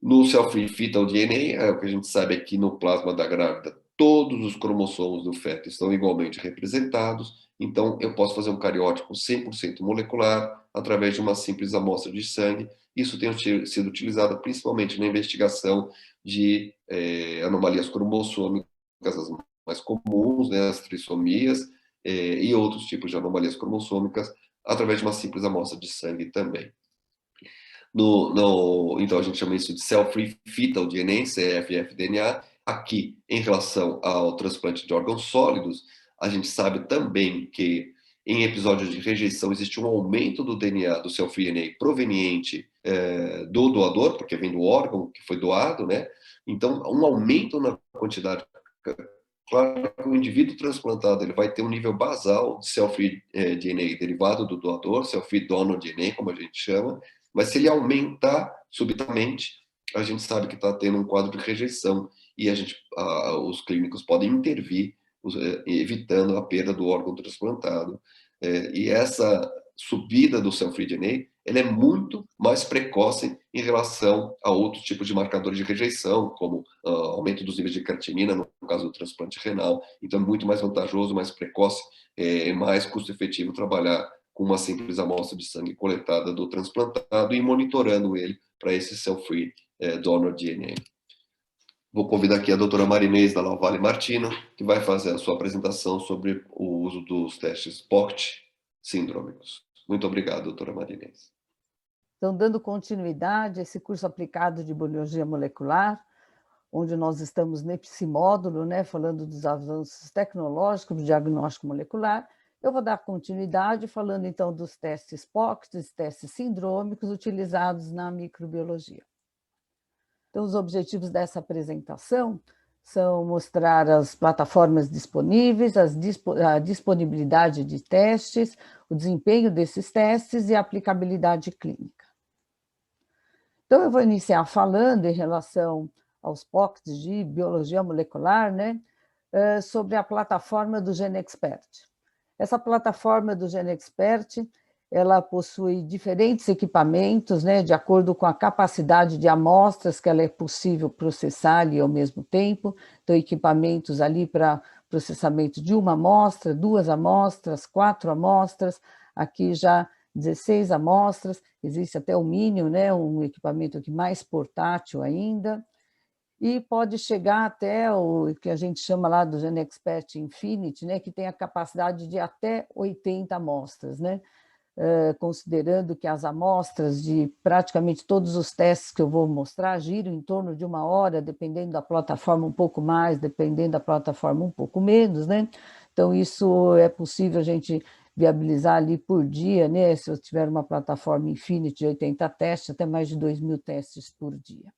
A: No cell-free fetal DNA, o que a gente sabe é que no plasma da grávida, todos os cromossomos do feto estão igualmente representados, então eu posso fazer um cariótipo 100% molecular através de uma simples amostra de sangue. Isso tem sido utilizado principalmente na investigação de anomalias cromossômicas, as mais comuns, né, as trissomias, e outros tipos de anomalias cromossômicas, através de uma simples amostra de sangue também. Então, a gente chama isso de cell-free fetal DNA, cfF-DNA. Aqui, em relação ao transplante de órgãos sólidos, a gente sabe também que em episódios de rejeição existe um aumento do DNA, do cell-free DNA proveniente do doador, porque vem do órgão que foi doado, né? Então, um aumento na quantidade. Claro que o indivíduo transplantado ele vai ter um nível basal de cell-free DNA derivado do doador, cell-free donor DNA, como a gente chama, mas se ele aumentar subitamente, a gente sabe que está tendo um quadro de rejeição e os clínicos podem intervir, evitando a perda do órgão transplantado. E essa subida do cell-free DNA, ela é muito mais precoce em relação a outros tipos de marcadores de rejeição, como aumento dos níveis de creatinina, no caso do transplante renal. Então, é muito mais vantajoso, mais precoce, mais custo-efetivo trabalhar com uma simples amostra de sangue coletada do transplantado e monitorando ele para esse cell-free donor DNA. Vou convidar aqui a doutora Marinês da Lauvalle Martino, que vai fazer a sua apresentação sobre o uso dos testes POCT síndromicos. Muito obrigado, doutora Marinês.
B: Então, dando continuidade a esse curso aplicado de biologia molecular, onde nós estamos nesse módulo, né, falando dos avanços tecnológicos do diagnóstico molecular, eu vou dar continuidade falando então dos testes POCT, dos testes sindrômicos utilizados na microbiologia. Então, os objetivos dessa apresentação são mostrar as plataformas disponíveis, a disponibilidade de testes, o desempenho desses testes e a aplicabilidade clínica. Então, eu vou iniciar falando em relação aos POCTs de biologia molecular, né, sobre a plataforma do GeneXpert. Essa plataforma do GeneXpert, ela possui diferentes equipamentos, né, de acordo com a capacidade de amostras que ela é possível processar ali ao mesmo tempo. Então, equipamentos ali para processamento de uma amostra, 2 amostras, 4 amostras, aqui já 16 amostras, existe até o Minion, né, um equipamento aqui mais portátil ainda, e pode chegar até o que a gente chama lá do GeneXpert Infinity, né, que tem a capacidade de até 80 amostras, né, considerando que as amostras de praticamente todos os testes que eu vou mostrar giram em torno de 1 hora, dependendo da plataforma um pouco mais, dependendo da plataforma um pouco menos, né? Então, isso é possível a gente viabilizar ali por dia, né? Se eu tiver uma plataforma Infinity de 80 testes, até mais de 2.000 testes por dia.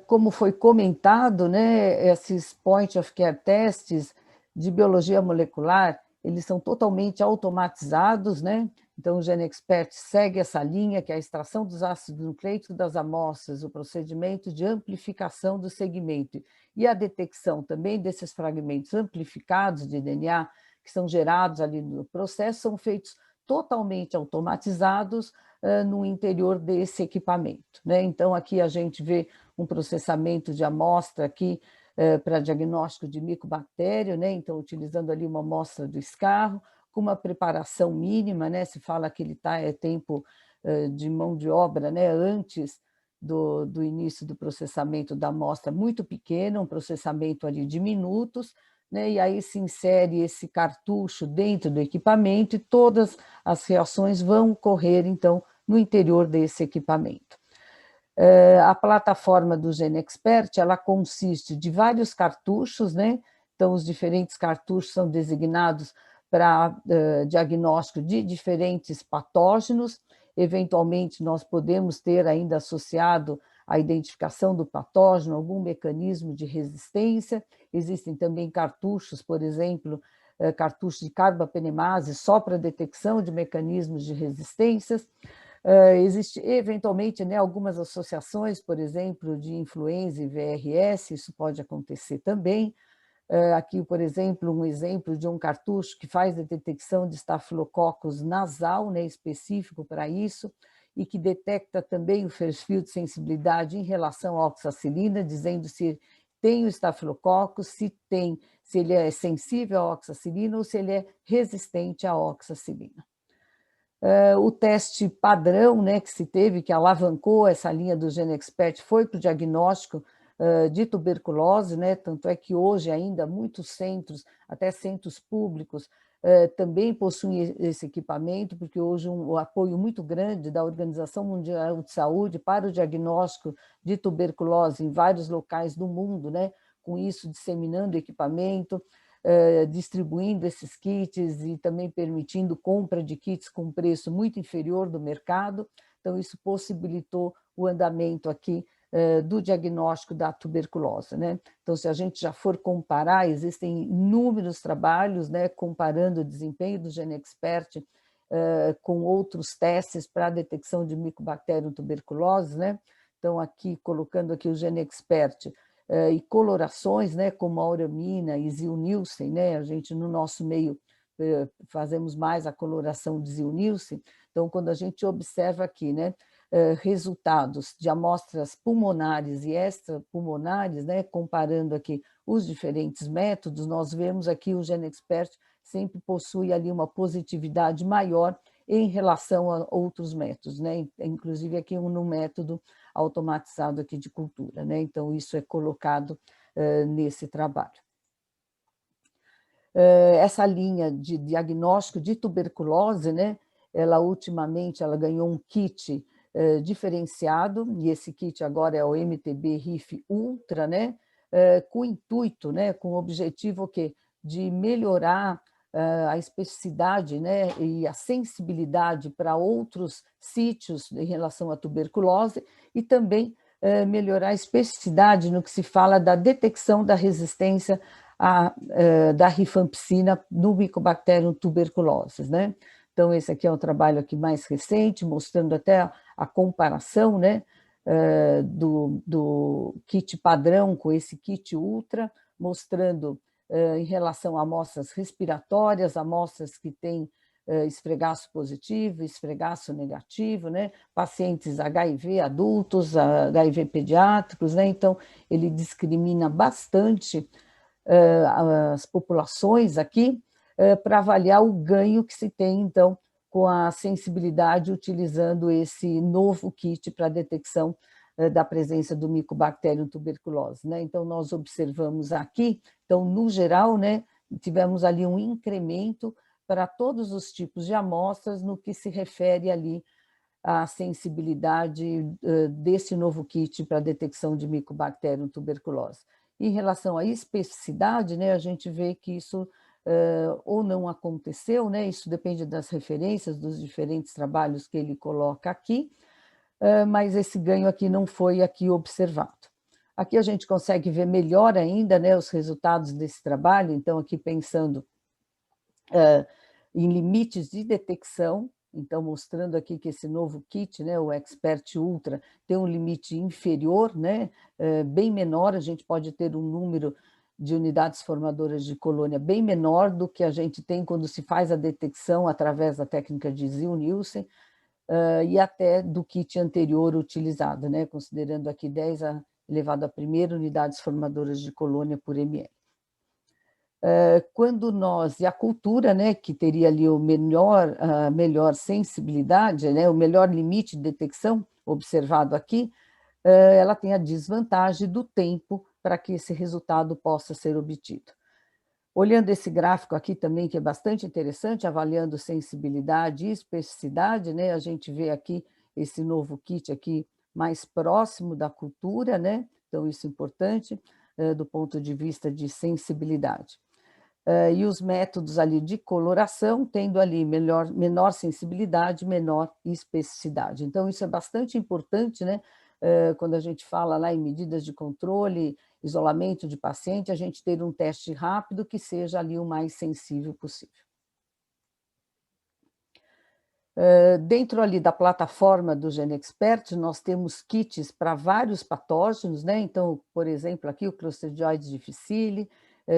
B: Como foi comentado, né, esses point of care testes de biologia molecular, eles são totalmente automatizados, né? Então, o GeneXpert segue essa linha, que é a extração dos ácidos nucleicos das amostras, o procedimento de amplificação do segmento e a detecção também desses fragmentos amplificados de DNA, que são gerados ali no processo, são feitos totalmente automatizados no interior desse equipamento, né? Então, aqui a gente vê um processamento de amostra aqui para diagnóstico de micobactéria, né? Então, utilizando ali uma amostra do escarro, com uma preparação mínima, né? Se fala que ele é tempo de mão de obra, né? Antes do início do processamento da amostra muito pequena, um processamento ali de minutos, né? E aí se insere esse cartucho dentro do equipamento e todas as reações vão ocorrer, então, no interior desse equipamento. A plataforma do GeneXpert, ela consiste de vários cartuchos, né? Então, os diferentes cartuchos são designados para diagnóstico de diferentes patógenos. Eventualmente, nós podemos ter ainda associado a identificação do patógeno, algum mecanismo de resistência. Existem também cartuchos, por exemplo, cartuchos de carbapenemase só para detecção de mecanismos de resistências. Existe, eventualmente, né, algumas associações, por exemplo, de influenza e VRS, isso pode acontecer também. Aqui, por exemplo, um exemplo de um cartucho que faz a detecção de estafilococcus nasal, né, específico para isso, e que detecta também o perfil de sensibilidade em relação à oxacilina, dizendo se tem o estafilococcus, se ele é sensível à oxacilina ou se ele é resistente à oxacilina. O teste padrão, né, que se teve, que alavancou essa linha do GeneXpert, foi para o diagnóstico de tuberculose, né? Tanto é que hoje ainda muitos centros, até centros públicos, também possuem esse equipamento, porque hoje um apoio muito grande da Organização Mundial de Saúde para o diagnóstico de tuberculose em vários locais do mundo, né? Com isso disseminando equipamento, distribuindo esses kits e também permitindo compra de kits com preço muito inferior do mercado. Então, isso possibilitou o andamento aqui do diagnóstico da tuberculose, né? Então, se a gente já for comparar, existem inúmeros trabalhos, né, comparando o desempenho do GeneXpert com outros testes para a detecção de Mycobacterium tuberculose, né? Então, aqui, colocando aqui o GeneXpert e colorações, né, como a auramina e Zilnilsen, né? A gente, no nosso meio, fazemos mais a coloração de Zilnilsen. Então, quando a gente observa aqui, né, resultados de amostras pulmonares e extrapulmonares, né, comparando aqui os diferentes métodos, nós vemos aqui o GeneXpert sempre possui ali uma positividade maior em relação a outros métodos, né? Inclusive aqui no método automatizado aqui de cultura, né? Então, isso é colocado nesse trabalho. Essa linha de diagnóstico de tuberculose, né? Ela ultimamente ganhou um kit diferenciado, e esse kit agora é o MTB-RIF Ultra, né? Com o intuito, né? Com o objetivo de melhorar a especificidade, né, e a sensibilidade para outros sítios em relação à tuberculose e também melhorar a especificidade no que se fala da detecção da resistência da rifampicina no Mycobacterium tuberculosis, né? Então, esse aqui é um trabalho aqui mais recente, mostrando até a comparação, né, do kit padrão com esse kit ultra, mostrando em relação a amostras respiratórias, amostras que têm esfregaço positivo, esfregaço negativo, né? Pacientes HIV adultos, HIV pediátricos, né? Então, ele discrimina bastante as populações aqui para avaliar o ganho que se tem, então, com a sensibilidade utilizando esse novo kit para detecção da presença do Mycobacterium tuberculose, né? Então, nós observamos aqui, então, no geral, né, tivemos ali um incremento para todos os tipos de amostras no que se refere ali à sensibilidade desse novo kit para detecção de Mycobacterium tuberculose. Em relação à especificidade, né, a gente vê que isso ou não aconteceu, né, isso depende das referências, dos diferentes trabalhos que ele coloca aqui, mas esse ganho aqui não foi aqui observado. Aqui a gente consegue ver melhor ainda, né, os resultados desse trabalho, então aqui pensando em limites de detecção, então mostrando aqui que esse novo kit, né, o Expert Ultra, tem um limite inferior, né, bem menor, a gente pode ter um número de unidades formadoras de colônia bem menor do que a gente tem quando se faz a detecção através da técnica de Zilnilsen, e até do kit anterior utilizado, né, considerando aqui 10 a elevado a primeira unidades formadoras de colônia por ml. Quando nós, e a cultura, né, que teria ali a melhor sensibilidade, né, o melhor limite de detecção observado aqui, ela tem a desvantagem do tempo para que esse resultado possa ser obtido. Olhando esse gráfico aqui também, que é bastante interessante, avaliando sensibilidade e especificidade, né, a gente vê aqui esse novo kit aqui mais próximo da cultura, né, então isso é importante do ponto de vista de sensibilidade. E os métodos ali de coloração, tendo ali menor sensibilidade, menor especificidade. Então, isso é bastante importante, né? Quando a gente fala lá em medidas de controle, isolamento de paciente, a gente ter um teste rápido que seja ali o mais sensível possível. Dentro ali da plataforma do GeneXpert, nós temos kits para vários patógenos, né? Então, por exemplo, aqui o Clostridioides difficile,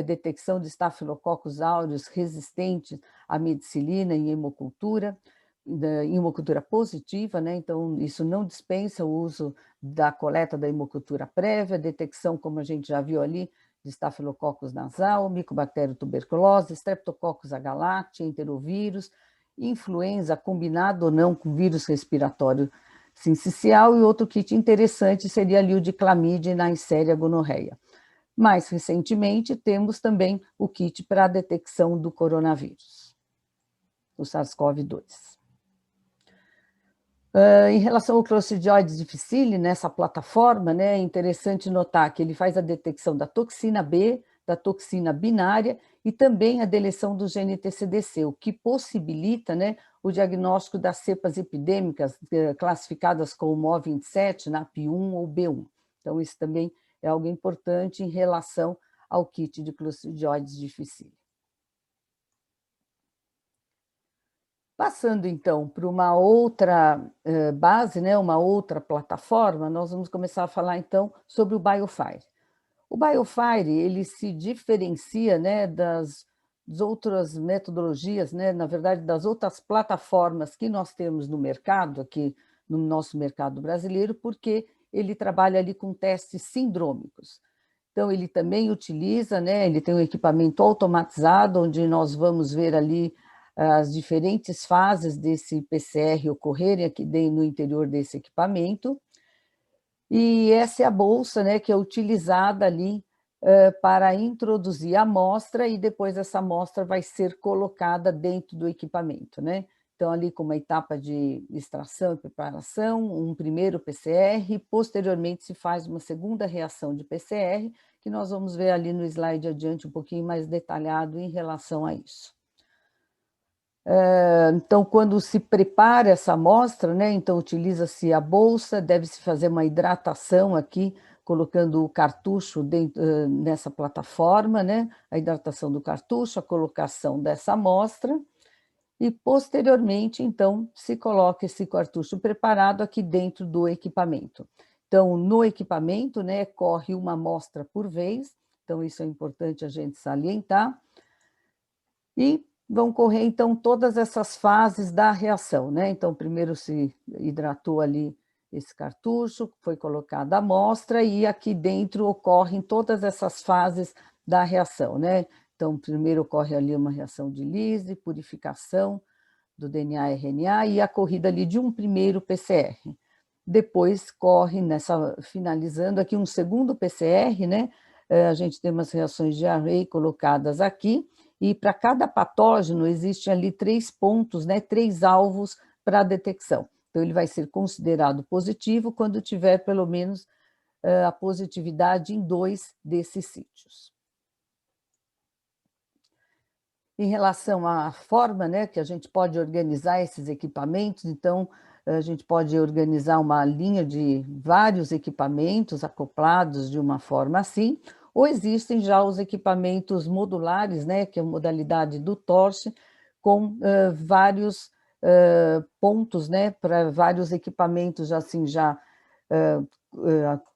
B: detecção de Staphylococcus aureus resistentes à medicilina em hemocultura positiva, né? Então, isso não dispensa o uso da coleta da hemocultura prévia, detecção, como a gente já viu ali, de Staphylococcus nasal, Mycobacterium tuberculose, Streptococcus agalactiae, enterovírus, influenza combinado ou não com vírus respiratório sincicial, e outro kit interessante seria ali o de clamídia e Neisseria gonorreia. Mais recentemente, temos também o kit para a detecção do coronavírus, o SARS-CoV-2. Em relação ao Clostridioides difficile, nessa plataforma, né, é interessante notar que ele faz a detecção da toxina B, da toxina binária e também a deleção do gene TCDC, o que possibilita, né, o diagnóstico das cepas epidêmicas classificadas como O27, NAP1 ou B1. Então, isso também é algo importante em relação ao kit de Clostridioides difficile. Passando, então, para uma outra base, né, uma outra plataforma, nós vamos começar a falar, então, sobre o BioFire. O BioFire, ele se diferencia, né, das outras metodologias, né, na verdade, das outras plataformas que nós temos no mercado, aqui no nosso mercado brasileiro, porque ele trabalha ali com testes sindrômicos. Então, ele também utiliza, né, ele tem um equipamento automatizado, onde nós vamos ver ali as diferentes fases desse PCR ocorrerem aqui no interior desse equipamento. E essa é a bolsa, né, que é utilizada ali para introduzir a amostra e depois essa amostra vai ser colocada dentro do equipamento, né? Então, ali com uma etapa de extração e preparação, um primeiro PCR, posteriormente se faz uma segunda reação de PCR, que nós vamos ver ali no slide adiante um pouquinho mais detalhado em relação a isso. Então, quando se prepara essa amostra, né, então utiliza-se a bolsa, deve-se fazer uma hidratação aqui, colocando o cartucho dentro, nessa plataforma, né, a hidratação do cartucho, a colocação dessa amostra, e posteriormente, então, se coloca esse cartucho preparado aqui dentro do equipamento. Então, no equipamento, né, corre uma amostra por vez, então isso é importante a gente salientar, e vão correr, então, todas essas fases da reação, né? Então, primeiro se hidratou ali esse cartucho, foi colocada a amostra e aqui dentro ocorrem todas essas fases da reação, né? Então, primeiro ocorre ali uma reação de Lise, purificação do DNA e RNA e a corrida ali de um primeiro PCR. Depois corre finalizando aqui um segundo PCR, né? A gente tem umas reações de array colocadas aqui, e para cada patógeno existem ali 3 pontos, né, 3 alvos para a detecção. Então, ele vai ser considerado positivo quando tiver pelo menos a positividade em 2 desses sítios. Em relação à forma, né, que a gente pode organizar esses equipamentos, então, a gente pode organizar uma linha de vários equipamentos acoplados de uma forma assim, ou existem já os equipamentos modulares, né, que é a modalidade do torche, com vários pontos, né, para vários equipamentos assim já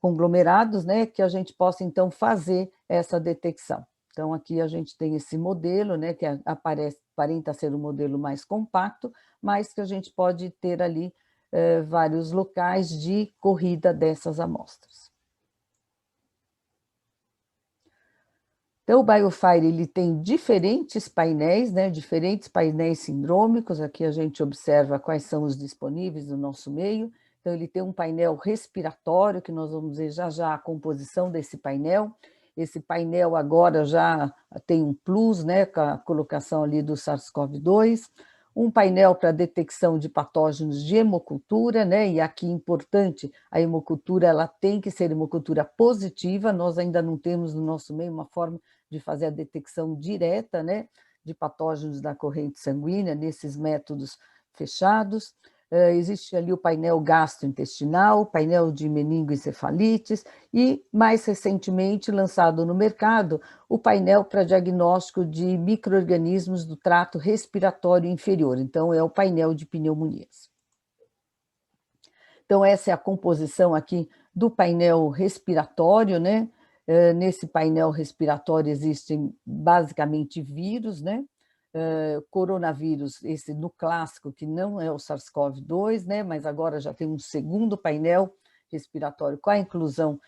B: conglomerados, né, que a gente possa então fazer essa detecção. Então, aqui a gente tem esse modelo, né, que aparenta ser um modelo mais compacto, mas que a gente pode ter ali vários locais de corrida dessas amostras. Então, o BioFire ele tem diferentes painéis, né, diferentes painéis sindrômicos, aqui a gente observa quais são os disponíveis no nosso meio. Então, ele tem um painel respiratório, que nós vamos ver já já a composição desse painel. Esse painel agora já tem um plus, né, com a colocação ali do SARS-CoV-2, um painel para detecção de patógenos de hemocultura, né, e aqui importante, a hemocultura ela tem que ser hemocultura positiva, nós ainda não temos no nosso meio uma forma de fazer a detecção direta, né, de patógenos da corrente sanguínea, nesses métodos fechados. Existe ali o painel gastrointestinal, painel de meningoencefalites e, mais recentemente, lançado no mercado, o painel para diagnóstico de micro-organismos do trato respiratório inferior. Então, é o painel de pneumonias. Então, essa é a composição aqui do painel respiratório, né? Nesse painel respiratório existem basicamente vírus, né? Coronavírus, esse no clássico, que não é o SARS-CoV-2, né? Mas agora já tem um segundo painel respiratório com a inclusão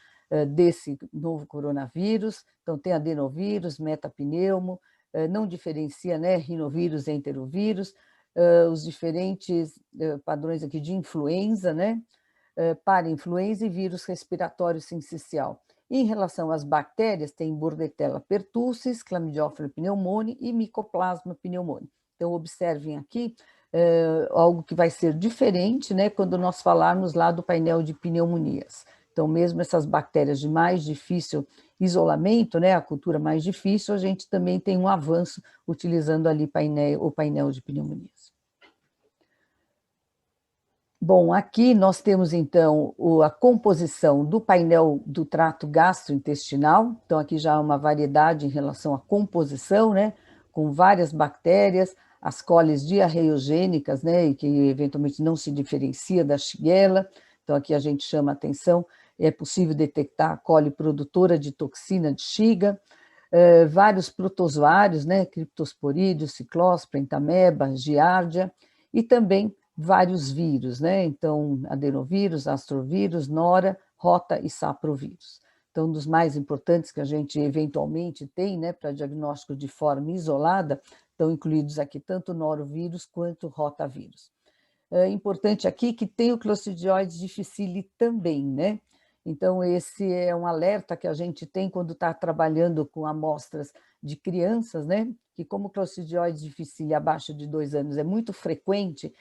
B: desse novo coronavírus. Então, tem adenovírus, metapneumo, não diferencia, né? Rinovírus e enterovírus, os diferentes padrões aqui de influenza, né? Parainfluenza e vírus respiratório sincicial. Em relação às bactérias, tem Bordetella pertussis, Chlamydophila pneumoniae e Mycoplasma pneumoniae. Então, observem aqui algo que vai ser diferente, né, quando nós falarmos lá do painel de pneumonias. Então, mesmo essas bactérias de mais difícil isolamento, né, a cultura mais difícil, a gente também tem um avanço utilizando ali o painel de pneumonias. Bom, aqui nós temos, então, a composição do painel do trato gastrointestinal. Então, aqui já há uma variedade em relação à composição, né? Com várias bactérias, as coles diarreiogênicas, né? E que eventualmente não se diferencia da Shigella. Então, aqui a gente chama a atenção, é possível detectar a coli produtora de toxina de Shiga, vários protozoários, né? Cryptosporídeos, Ciclospora, Entameba, Giardia, e também vários vírus, né? Então, adenovírus, astrovírus, nora, rota e saprovírus. Então, um dos mais importantes que a gente eventualmente tem, né, para diagnóstico de forma isolada, estão incluídos aqui tanto norovírus quanto rotavírus. É importante aqui que tem o Clostridioides difficile também, né? Então, esse é um alerta que a gente tem quando está trabalhando com amostras de crianças, né? Que como o Clostridioides difficile abaixo de 2 anos é muito frequente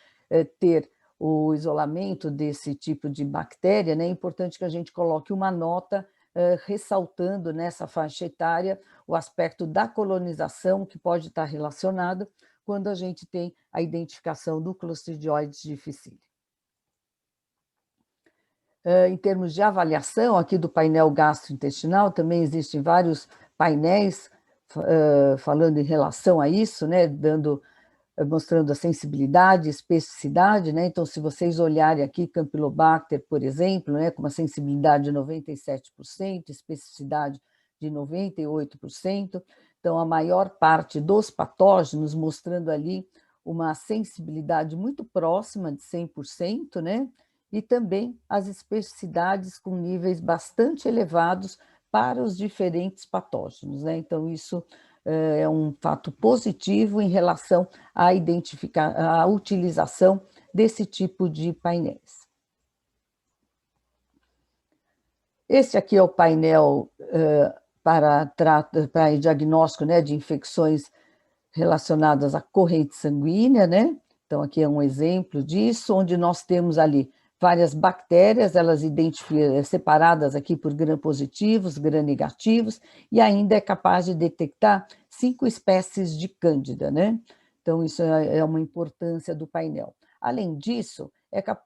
B: ter o isolamento desse tipo de bactéria, né? É importante que a gente coloque uma nota ressaltando nessa faixa etária o aspecto da colonização que pode estar relacionado quando a gente tem a identificação do Clostridioides difficile. Em termos de avaliação aqui do painel gastrointestinal, também existem vários painéis falando em relação a isso, né? Mostrando a sensibilidade, especificidade, né? Então, se vocês olharem aqui, Campylobacter, por exemplo, né, com uma sensibilidade de 97%, especificidade de 98%, então, a maior parte dos patógenos mostrando ali uma sensibilidade muito próxima de 100%, né? E também as especificidades com níveis bastante elevados para os diferentes patógenos, né? Então, isso é um fato positivo em relação à utilização desse tipo de painéis. Esse aqui é o painel para diagnóstico, né, de infecções relacionadas à corrente sanguínea, né? Então, aqui é um exemplo disso, onde nós temos ali várias bactérias, elas separadas aqui por gram-positivos, gram-negativos, e ainda é capaz de detectar 5 espécies de cândida, né? Então, isso é uma importância do painel. Além disso,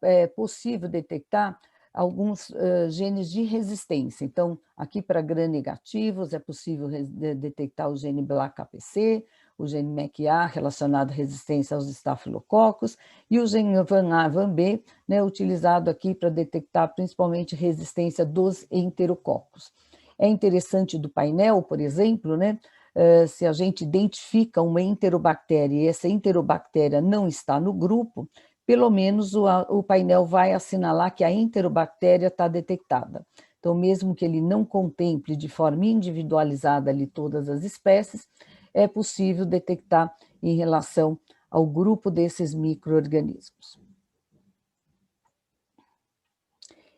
B: é possível detectar alguns genes de resistência. Então, aqui para gram-negativos é possível detectar o gene BLAKPC, o gene MEC-A relacionado à resistência aos estafilococos e o gene VAN-A, VAN-B, né, utilizado aqui para detectar principalmente resistência dos enterococos. É interessante do painel, por exemplo, né, se a gente identifica uma enterobactéria e essa enterobactéria não está no grupo, pelo menos o painel vai assinalar que a enterobactéria está detectada. Então, mesmo que ele não contemple de forma individualizada ali todas as espécies, é possível detectar em relação ao grupo desses micro-organismos.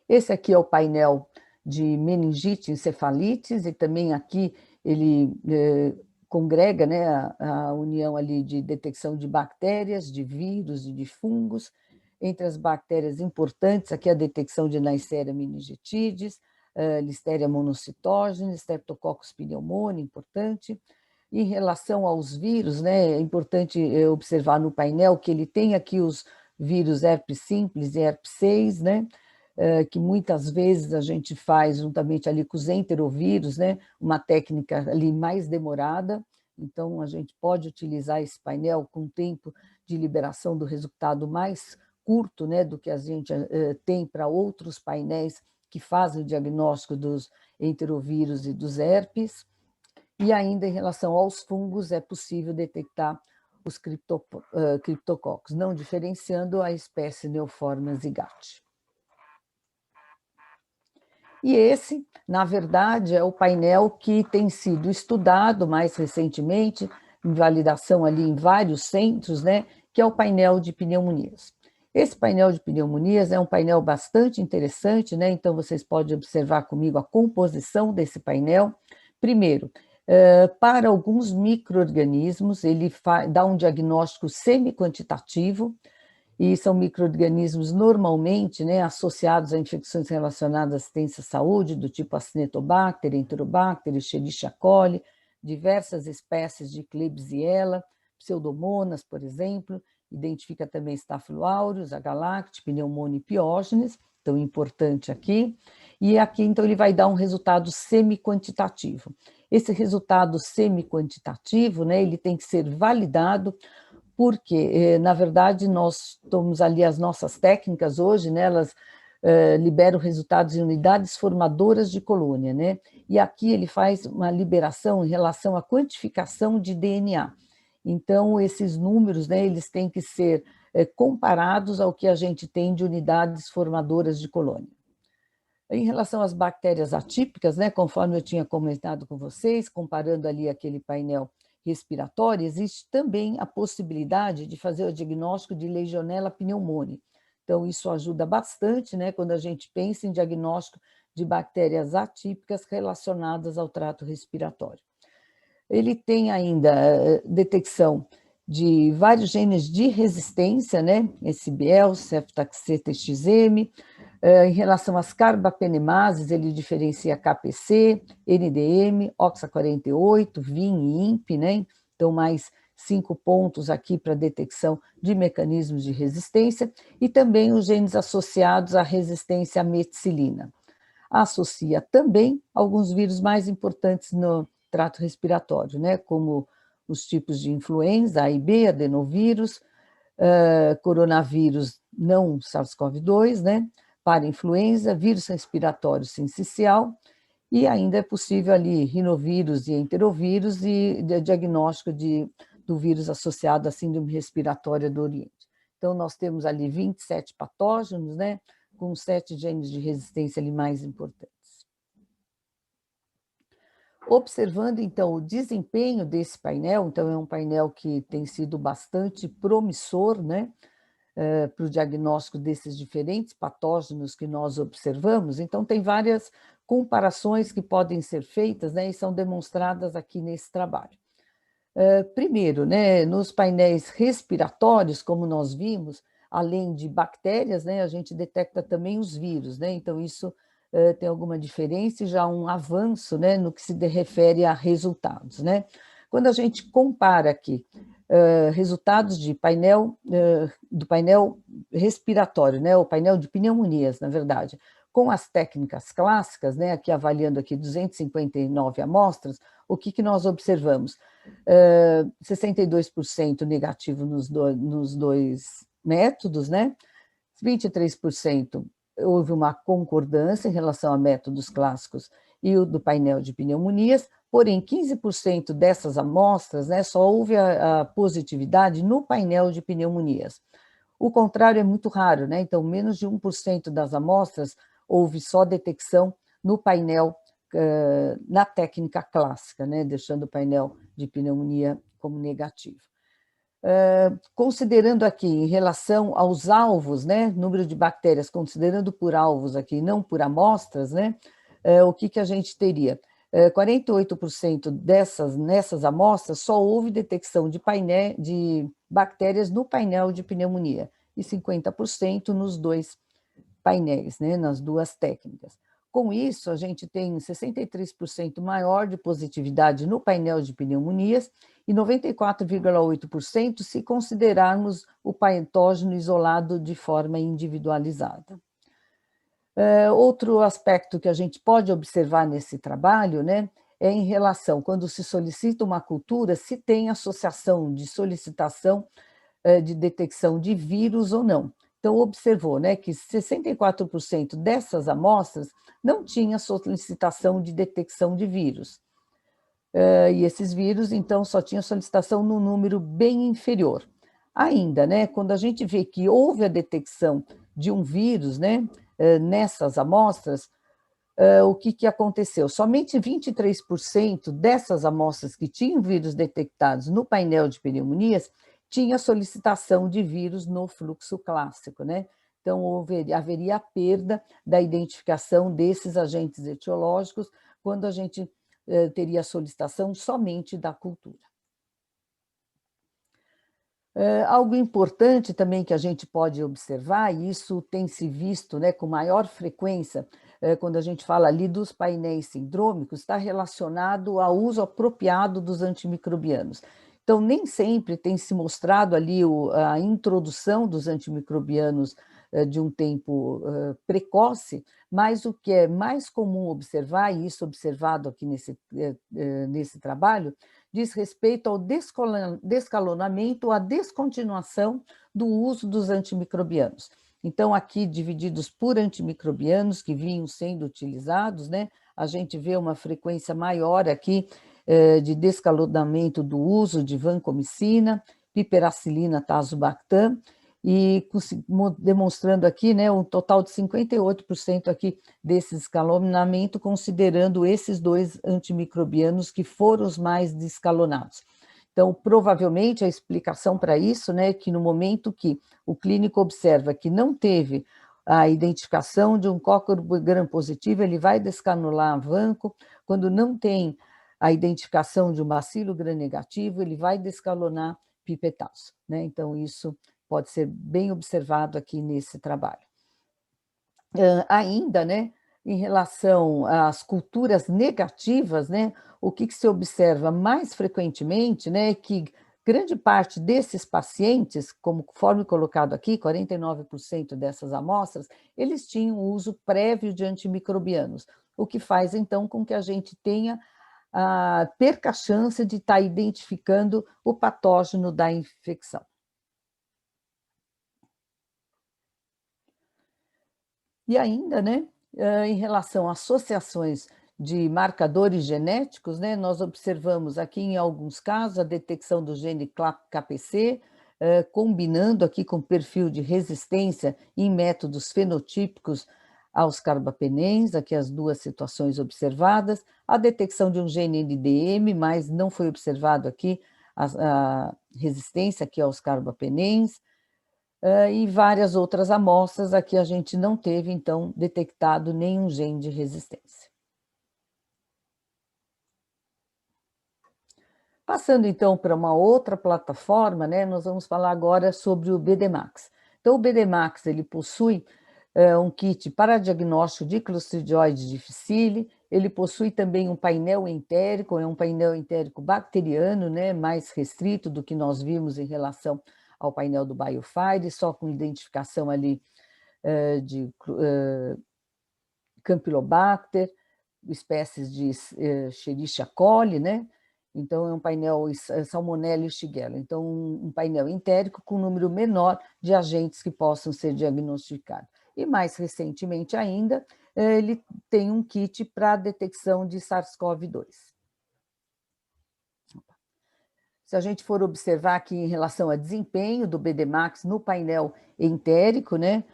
B: Esse aqui é o painel de meningite, encefalites, e também aqui ele congrega, né, a união ali de detecção de bactérias, de vírus e de fungos. Entre as bactérias importantes, aqui a detecção de Neisseria meningitidis, Listeria monocytogenes, Streptococcus pneumoniae, importante. Em relação aos vírus, né, é importante observar no painel que ele tem aqui os vírus herpes simples e herpes 6, né, que muitas vezes a gente faz juntamente ali com os enterovírus, né, uma técnica ali mais demorada, então a gente pode utilizar esse painel com tempo de liberação do resultado mais curto, né, do que a gente tem para outros painéis que fazem o diagnóstico dos enterovírus e dos herpes. E ainda em relação aos fungos, é possível detectar os criptococcus, não diferenciando a espécie Neoforma zygati. E esse, na verdade, é o painel que tem sido estudado mais recentemente, em validação ali em vários centros, né, que é o painel de pneumonias. Esse painel de pneumonias é um painel bastante interessante, né, então vocês podem observar comigo a composição desse painel. Primeiro, para alguns micro-organismos, ele dá um diagnóstico semi-quantitativo, e são micro-organismos normalmente, né, associados a infecções relacionadas à assistência à saúde, do tipo Acinetobacter, Enterobacter, Escherichia coli, diversas espécies de Klebsiella, Pseudomonas, por exemplo, identifica também Staphylo aureus, Agalacti, Pneumoniae Piógenes, então importante aqui, e aqui então ele vai dar um resultado semi-quantitativo. Esse resultado semi-quantitativo, né, ele tem que ser validado porque, na verdade, nós tomamos ali as nossas técnicas hoje, né, elas liberam resultados em unidades formadoras de colônia, né? E aqui ele faz uma liberação em relação à quantificação de DNA. Então, esses números, né, eles têm que ser comparados ao que a gente tem de unidades formadoras de colônia. Em relação às bactérias atípicas, né, conforme eu tinha comentado com vocês, comparando ali aquele painel respiratório, existe também a possibilidade de fazer o diagnóstico de Legionella pneumoniae. Então, isso ajuda bastante, né, quando a gente pensa em diagnóstico de bactérias atípicas relacionadas ao trato respiratório. Ele tem ainda detecção de vários genes de resistência, né, SBL, Cefotaxeta XM. Em relação às carbapenemases, ele diferencia KPC, NDM, OXA48, VIN e INP, né? Então, mais 5 pontos aqui para detecção de mecanismos de resistência, e também os genes associados à resistência à meticilina. Associa também alguns vírus mais importantes no trato respiratório, né? Como os tipos de influenza, A e B, adenovírus, coronavírus não SARS-CoV-2, né? Para influenza, vírus respiratório sincicial, e ainda é possível ali rinovírus e enterovírus e diagnóstico do vírus associado à síndrome respiratória do Oriente. Então, nós temos ali 27 patógenos, né, com 7 genes de resistência ali mais importantes. Observando, então, o desempenho desse painel, então é um painel que tem sido bastante promissor, né, para o diagnóstico desses diferentes patógenos que nós observamos. Então, tem várias comparações que podem ser feitas, né, e são demonstradas aqui nesse trabalho. Primeiro, né, nos painéis respiratórios, como nós vimos, além de bactérias, né, a gente detecta também os vírus, né, então isso tem alguma diferença e já um avanço, né, no que se refere a resultados, né. Quando a gente compara aqui resultados de painel, do painel respiratório, né, o painel de pneumonias, na verdade, com as técnicas clássicas, né, aqui avaliando aqui 259 amostras, o que nós observamos? 62% negativo nos dois métodos, né? 23% houve uma concordância em relação a métodos clássicos e o do painel de pneumonias, porém 15% dessas amostras, né, só houve a positividade no painel de pneumonias. O contrário é muito raro, né? Então, menos de 1% das amostras houve só detecção no painel, na técnica clássica, né, deixando o painel de pneumonia como negativo. Considerando aqui em relação aos alvos, né, número de bactérias, considerando por alvos aqui, não por amostras, né, o que a gente teria? 48% nessas amostras só houve detecção de bactérias no painel de pneumonia e 50% nos dois painéis, né, nas duas técnicas. Com isso, a gente tem 63% maior de positividade no painel de pneumonias e 94,8% se considerarmos o patógeno isolado de forma individualizada. Outro aspecto que a gente pode observar nesse trabalho, né, é em relação, quando se solicita uma cultura, se tem associação de solicitação de detecção de vírus ou não. Então, observou, né, que 64% dessas amostras não tinha solicitação de detecção de vírus. E esses vírus, então, só tinham solicitação no número bem inferior. Ainda, né, quando a gente vê que houve a detecção de um vírus, né, nessas amostras, o que aconteceu? Somente 23% dessas amostras que tinham vírus detectados no painel de pneumonias tinha solicitação de vírus no fluxo clássico, né? Então, haveria a perda da identificação desses agentes etiológicos quando a gente teria a solicitação somente da cultura. Algo importante também que a gente pode observar, e isso tem se visto, né, com maior frequência, quando a gente fala ali dos painéis sindrômicos, está relacionado ao uso apropriado dos antimicrobianos. Então, nem sempre tem se mostrado ali a introdução dos antimicrobianos de um tempo precoce, mas o que é mais comum observar, e isso observado aqui nesse trabalho, diz respeito ao descalonamento, à descontinuação do uso dos antimicrobianos. Então, aqui divididos por antimicrobianos que vinham sendo utilizados, né, a gente vê uma frequência maior aqui de descalonamento do uso de vancomicina, piperacilina, tazobactam, e demonstrando aqui, né, um total de 58% aqui desse escalonamento, considerando esses dois antimicrobianos que foram os mais descalonados. Então, provavelmente, a explicação para isso, né, é que no momento que o clínico observa que não teve a identificação de um cóccoro gram positivo, ele vai descalonar a vanco. Quando não tem a identificação de um bacilo gram negativo, ele vai descalonar pipetaço, né? Então, isso pode ser bem observado aqui nesse trabalho. Ainda, né, em relação às culturas negativas, né, o que se observa mais frequentemente, né, é que grande parte desses pacientes, conforme colocado aqui, 49% dessas amostras, eles tinham uso prévio de antimicrobianos, o que faz, então, com que a gente perca a chance de estar identificando o patógeno da infecção. E ainda, né, em relação a associações de marcadores genéticos, né, nós observamos aqui em alguns casos a detecção do gene CLAP-KPC, combinando aqui com perfil de resistência em métodos fenotípicos aos carbapenens, aqui as duas situações observadas, a detecção de um gene NDM, mas não foi observado aqui a resistência aqui aos carbapenens, e várias outras amostras, aqui a gente não teve, então, detectado nenhum gene de resistência. Passando, então, para uma outra plataforma, né, nós vamos falar agora sobre o BDMAX. Então, o BDMAX, ele possui um kit para diagnóstico de Clostridium difficile, ele possui também um painel entérico, é um painel entérico bacteriano, né, mais restrito do que nós vimos em relação ao painel do BioFire, só com identificação ali de Campylobacter, espécies de Escherichia coli, né? Então, é um painel Salmonella e Shigella. Então, um painel entérico com um número menor de agentes que possam ser diagnosticados. E mais recentemente ainda, ele tem um kit para detecção de SARS-CoV-2. Se a gente for observar aqui em relação ao desempenho do BDMAX no painel entérico, né,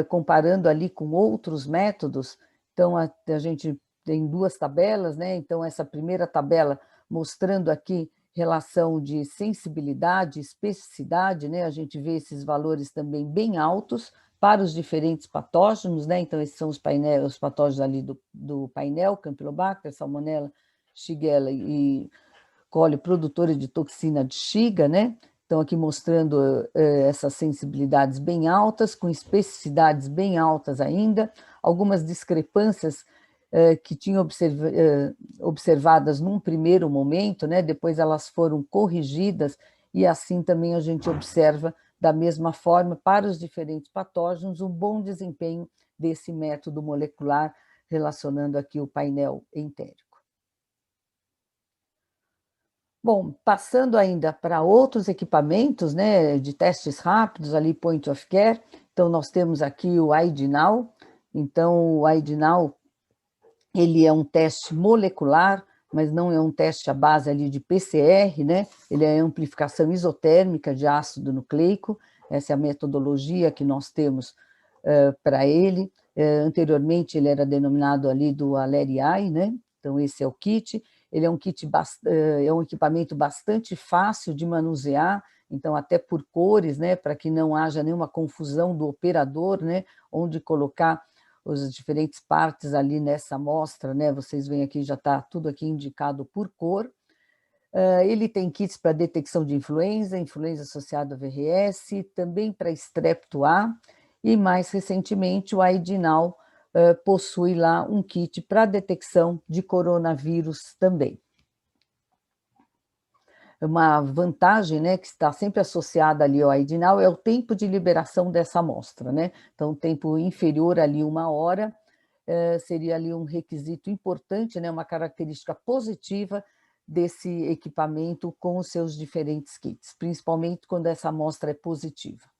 B: comparando ali com outros métodos, Então, a gente tem duas tabelas, né? Então, essa primeira tabela mostrando aqui relação de sensibilidade, especificidade, né? A gente vê esses valores também bem altos para os diferentes patógenos, né? Então, esses são os patógenos ali do painel, Campylobacter, Salmonella, Shigella e coli produtora de toxina de Shiga, né? Então, aqui mostrando essas sensibilidades bem altas, com especificidades bem altas ainda, algumas discrepâncias que tinham observadas num primeiro momento, né? Depois elas foram corrigidas, e assim também a gente observa, da mesma forma, para os diferentes patógenos, um bom desempenho desse método molecular, relacionando aqui o painel entérico. Bom, passando ainda para outros equipamentos, né, de testes rápidos, ali point of care, então nós temos aqui o ID-Now. Então o ID-Now, ele é um teste molecular, mas não é um teste à base ali de PCR, né? Ele é amplificação isotérmica de ácido nucleico, essa é a metodologia que nós temos para ele. Anteriormente ele era denominado ali do Aleriai, né? Então esse é o kit. Ele é um kit, é um equipamento bastante fácil de manusear, então até por cores, né? Para que não haja nenhuma confusão do operador, né? Onde colocar as diferentes partes ali nessa amostra, né? Vocês veem aqui, já está tudo aqui indicado por cor. Ele tem kits para detecção de influenza, influenza associada a VRS, também para Strepto A, e mais recentemente o ID-Now possui lá um kit para detecção de coronavírus também. Uma vantagem, né, que está sempre associada ali ao ID-Now é o tempo de liberação dessa amostra, né? Então, tempo inferior ali 1 hora seria ali um requisito importante, né, uma característica positiva desse equipamento com os seus diferentes kits, principalmente quando essa amostra é positiva.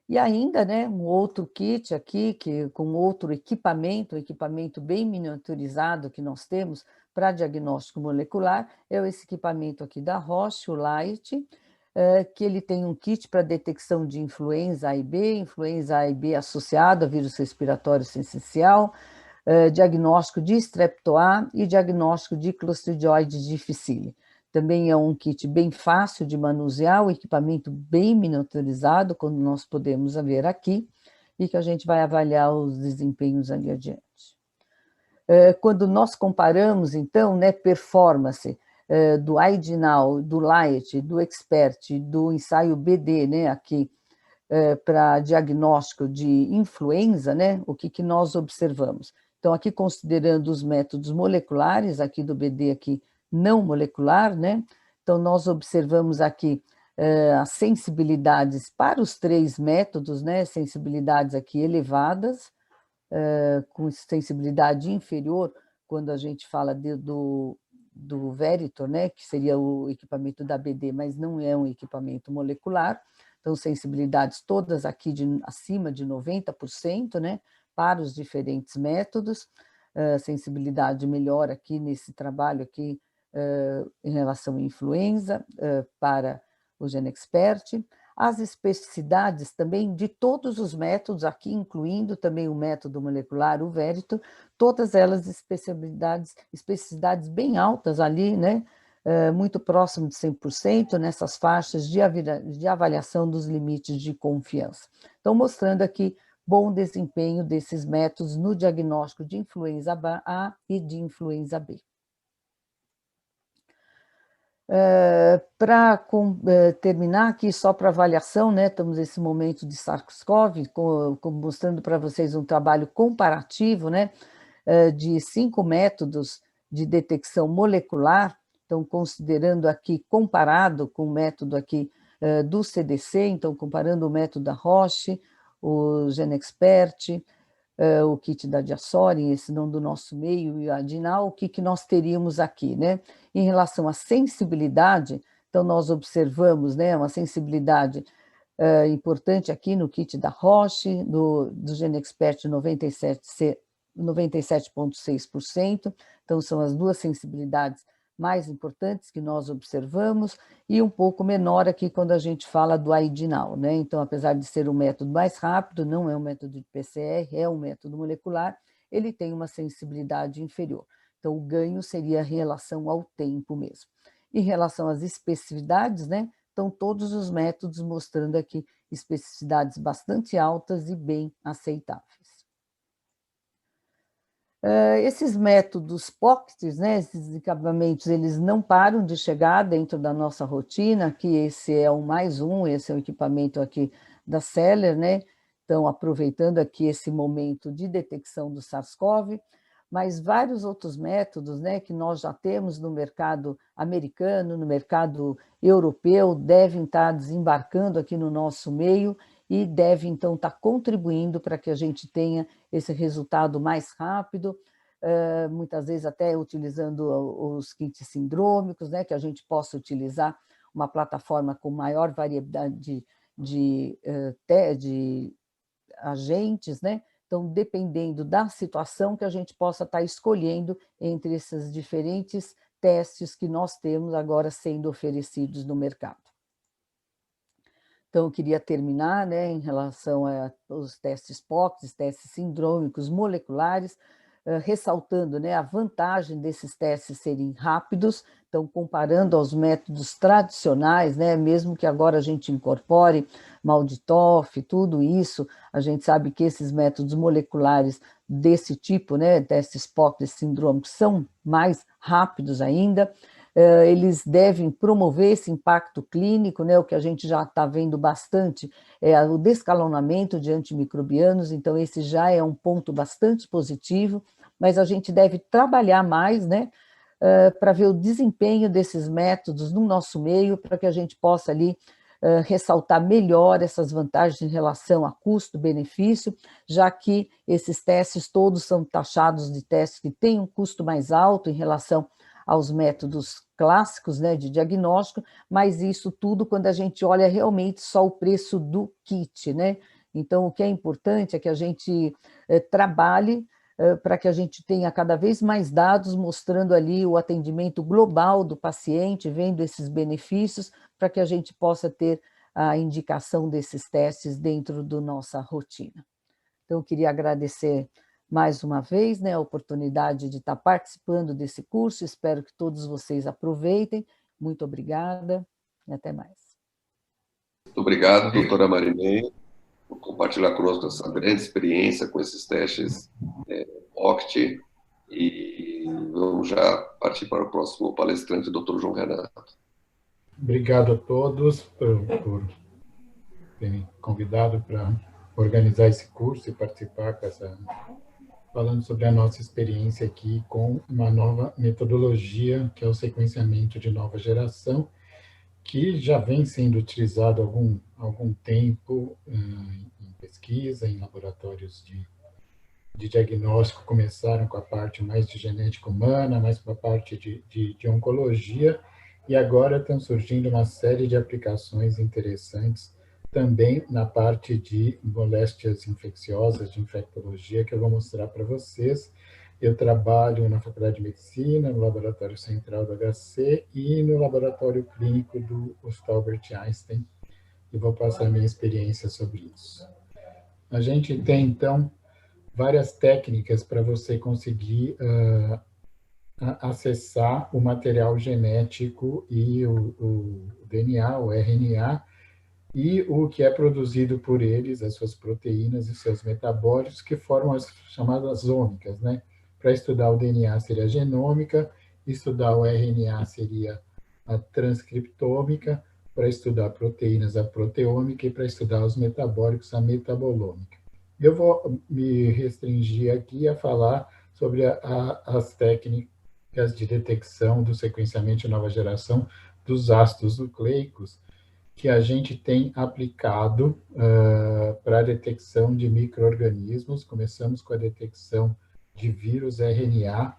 B: E ainda, né, um outro kit aqui, com outro equipamento, um equipamento bem miniaturizado que nós temos para diagnóstico molecular, é esse equipamento aqui da Roche, o Light, que ele tem um kit para detecção de influenza A e B associado a vírus respiratório sincicial, diagnóstico de Strepto A e diagnóstico de Clostridium difficile. Também é um kit bem fácil de manusear, um equipamento bem miniaturizado, como nós podemos ver aqui, e que a gente vai avaliar os desempenhos ali adiante. Quando nós comparamos, então, né, performance do ID-Now, do Light, do Expert, do ensaio BD, né, aqui, para diagnóstico de influenza, né, o que nós observamos? Então, aqui considerando os métodos moleculares, aqui do BD, aqui não molecular, né? Então, nós observamos aqui as sensibilidades para os 3 métodos, né? Sensibilidades aqui elevadas, com sensibilidade inferior, quando a gente fala do Veritor, né? Que seria o equipamento da BD, mas não é um equipamento molecular. Então, sensibilidades todas aqui acima de 90%, né, para os diferentes métodos. Sensibilidade melhor aqui nesse trabalho aqui em relação à influenza para o GeneXpert. As especificidades também de todos os métodos, aqui incluindo também o método molecular, o Veritor, todas elas especificidades bem altas ali, né? Muito próximo de 100%, nessas faixas de avaliação dos limites de confiança. Então, mostrando aqui bom desempenho desses métodos no diagnóstico de influenza A e de influenza B. Para terminar aqui, só para avaliação, né, estamos nesse momento de SARS-CoV, mostrando para vocês um trabalho comparativo, né, de 5 métodos de detecção molecular. Então, considerando aqui, comparado com o método aqui do CDC, então, comparando o método da Roche, o GeneXpert, o kit da Diasorin, esse não do nosso meio, e a ID-Now, o que nós teríamos aqui, né? Em relação à sensibilidade, então, nós observamos, né, uma sensibilidade importante aqui no kit da Roche, do GeneXpert 97,6%, então são as duas sensibilidades mais importantes que nós observamos, e um pouco menor aqui quando a gente fala do ID-NOW, né? Então, apesar de ser um método mais rápido, não é um método de PCR, é um método molecular, ele tem uma sensibilidade inferior. Então, o ganho seria em relação ao tempo mesmo. Em relação às especificidades, né? Estão todos os métodos mostrando aqui especificidades bastante altas e bem aceitáveis. Esses métodos POCTs, né, esses equipamentos, eles não param de chegar dentro da nossa rotina, que esse é o mais um, esse é o equipamento aqui da Celler, né? Então, aproveitando aqui esse momento de detecção do SARS-CoV, mas vários outros métodos, né, que nós já temos no mercado americano, no mercado europeu, devem estar desembarcando aqui no nosso meio e devem, então, estar contribuindo para que a gente tenha esse resultado mais rápido, muitas vezes até utilizando os kits sindrômicos, né, que a gente possa utilizar uma plataforma com maior variedade de agentes, né? Então, dependendo da situação, que a gente possa estar escolhendo entre esses diferentes testes que nós temos agora sendo oferecidos no mercado. Então, eu queria terminar, né, em relação aos testes POCs, testes sindrômicos moleculares, ressaltando, né, a vantagem desses testes serem rápidos, então, comparando aos métodos tradicionais, né, mesmo que agora a gente incorpore MALDI-TOF, tudo isso, a gente sabe que esses métodos moleculares desse tipo, né, testes POCs sindrômicos, são mais rápidos ainda. Eles devem promover esse impacto clínico, né? O que a gente já está vendo bastante é o descalonamento de antimicrobianos, então esse já é um ponto bastante positivo, mas a gente deve trabalhar mais, né? Para ver o desempenho desses métodos no nosso meio, para que a gente possa ali ressaltar melhor essas vantagens em relação a custo-benefício, já que esses testes todos são taxados de testes que têm um custo mais alto em relação aos métodos clássicos, né, de diagnóstico, mas isso tudo quando a gente olha realmente só o preço do kit, né? Então, o que é importante é que a gente trabalhe para que a gente tenha cada vez mais dados mostrando ali o atendimento global do paciente, vendo esses benefícios, para que a gente possa ter a indicação desses testes dentro da nossa rotina. Então, eu queria agradecer mais uma vez, né, a oportunidade de estar participando desse curso, espero que todos vocês aproveitem. Muito obrigada e até mais.
A: Muito obrigado, doutora Marinei, por compartilhar conosco essa grande experiência com esses testes OCT, e vamos já partir para o próximo palestrante, doutor João Renato.
C: Obrigado a todos por terem convidado para organizar esse curso e participar falando sobre a nossa experiência aqui com uma nova metodologia, que é o sequenciamento de nova geração, que já vem sendo utilizado há algum tempo em pesquisa, em laboratórios de diagnóstico. Começaram com a parte mais de genética humana, mais com a parte de oncologia, e agora estão surgindo uma série de aplicações interessantes também na parte de moléstias infecciosas, de infectologia, que eu vou mostrar para vocês. Eu trabalho na Faculdade de Medicina, no Laboratório Central do HC e no Laboratório Clínico do Hospital Albert Einstein, e vou passar a minha experiência sobre isso. A gente tem, então, várias técnicas para você conseguir acessar o material genético e o DNA, o RNA, e o que é produzido por eles, as suas proteínas e seus metabólitos, que formam as chamadas ômicas, né? Para estudar o DNA seria a genômica, estudar o RNA seria a transcriptômica, para estudar proteínas a proteômica e para estudar os metabólicos a metabolômica. Eu vou me restringir aqui a falar sobre as técnicas de detecção do sequenciamento de nova geração dos ácidos nucleicos, que a gente tem aplicado para a detecção de micro-organismos. Começamos com a detecção de vírus RNA,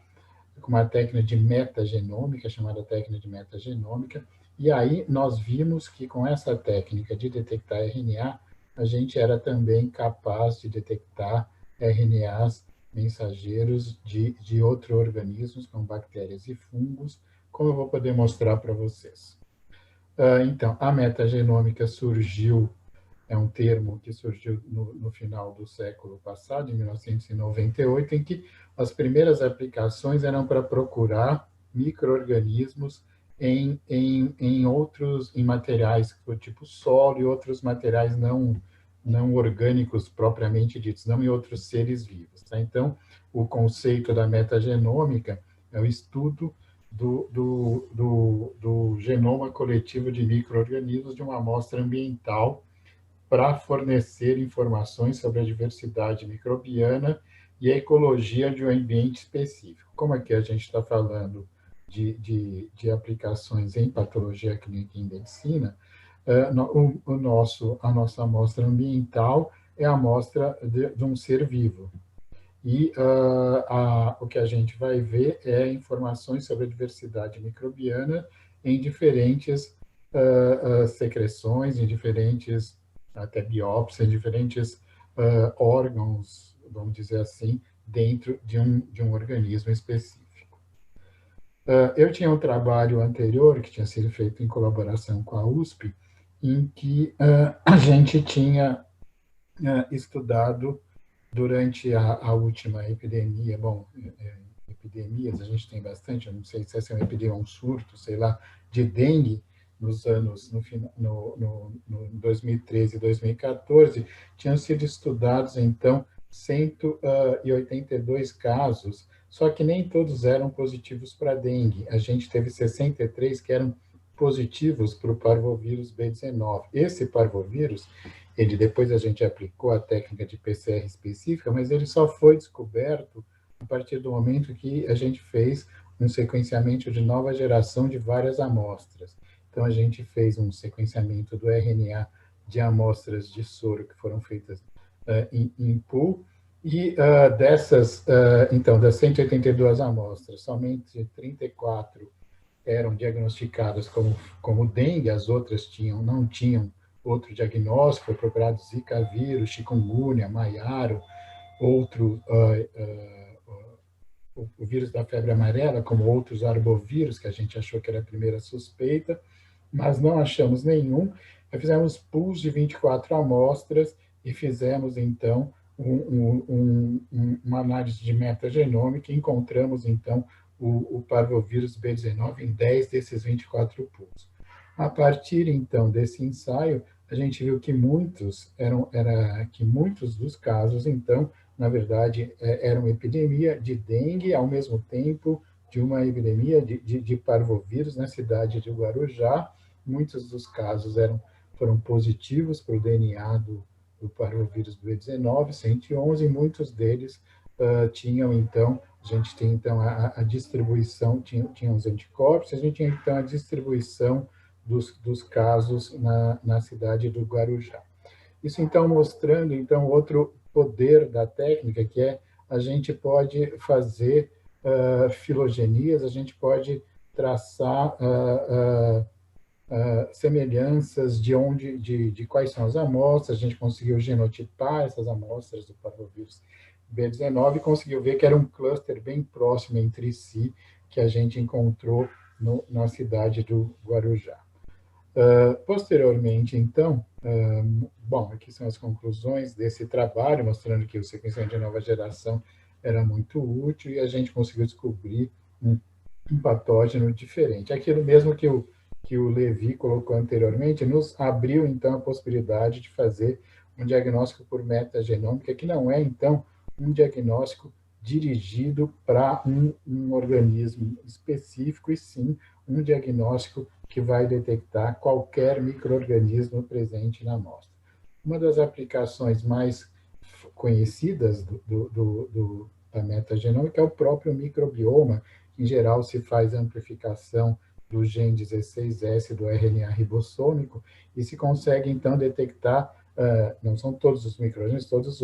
C: com uma técnica de metagenômica, chamada técnica de metagenômica, e aí nós vimos que com essa técnica de detectar RNA, a gente era também capaz de detectar RNAs mensageiros de outros organismos, como bactérias e fungos, como eu vou poder mostrar para vocês. Então, a metagenômica surgiu, é um termo que surgiu no final do século passado, em 1998, em que as primeiras aplicações eram para procurar micro-organismos em materiais do tipo solo e outros materiais não orgânicos propriamente ditos, não em outros seres vivos. Tá? Então, o conceito da metagenômica é o estudo do genoma coletivo de micro-organismos de uma amostra ambiental para fornecer informações sobre a diversidade microbiana e a ecologia de um ambiente específico. Como aqui a gente está falando de aplicações em patologia clínica e em medicina, a nossa amostra ambiental é a amostra de um ser vivo. E o que a gente vai ver é informações sobre a diversidade microbiana em diferentes secreções, em diferentes, até biópsias, em diferentes órgãos, vamos dizer assim, dentro de um organismo específico. Eu tinha um trabalho anterior, que tinha sido feito em colaboração com a USP, em que a gente tinha estudado durante a última epidemia, epidemias a gente tem bastante, eu não sei se essa é uma epidemia, um surto, sei lá, de dengue, nos anos, no 2013 e 2014, tinham sido estudados, então, 182 casos, só que nem todos eram positivos para dengue. A gente teve 63 que eram positivos para o parvovírus B19. Esse parvovírus, depois a gente aplicou a técnica de PCR específica, mas ele só foi descoberto a partir do momento que a gente fez um sequenciamento de nova geração de várias amostras. Então, a gente fez um sequenciamento do RNA de amostras de soro que foram feitas em pool, e então, das 182 amostras, somente 34 eram diagnosticadas como dengue, as outras não tinham outro diagnóstico, foi procurado Zika vírus, chikungunya, maiaro, o vírus da febre amarela, como outros arbovírus, que a gente achou que era a primeira suspeita, mas não achamos nenhum. Fizemos pools de 24 amostras e fizemos, então, uma análise de metagenômica e encontramos, então, o parvovírus B19 em 10 desses 24 pools. A partir, então, desse ensaio, a gente viu que muitos dos casos, então, na verdade, era uma epidemia de dengue, ao mesmo tempo de uma epidemia de parvovírus na cidade de Guarujá. Muitos dos casos foram positivos para o DNA do parvovírus B19, 111, e muitos deles tinham, então, a gente tem, então, a distribuição, tinha os anticorpos, a gente tinha, então, a distribuição dos casos na cidade do Guarujá. Isso, então, mostrando, então, outro poder da técnica, que é a gente pode fazer filogenias, a gente pode traçar semelhanças de quais são as amostras, a gente conseguiu genotipar essas amostras do parvovírus B19 e conseguiu ver que era um cluster bem próximo entre si que a gente encontrou na cidade do Guarujá. Posteriormente, então, aqui são as conclusões desse trabalho, mostrando que o sequenciamento de nova geração era muito útil e a gente conseguiu descobrir um patógeno diferente. Aquilo mesmo que o Levi colocou anteriormente, nos abriu, então, a possibilidade de fazer um diagnóstico por metagenômica, que não é, então, um diagnóstico dirigido para um organismo específico, e sim um diagnóstico que vai detectar qualquer micro-organismo presente na amostra. Uma das aplicações mais conhecidas da metagenômica é o próprio microbioma. Em geral, se faz amplificação do gene 16S do RNA ribossômico e se consegue, então, detectar, não são todos os micro-organismos, todas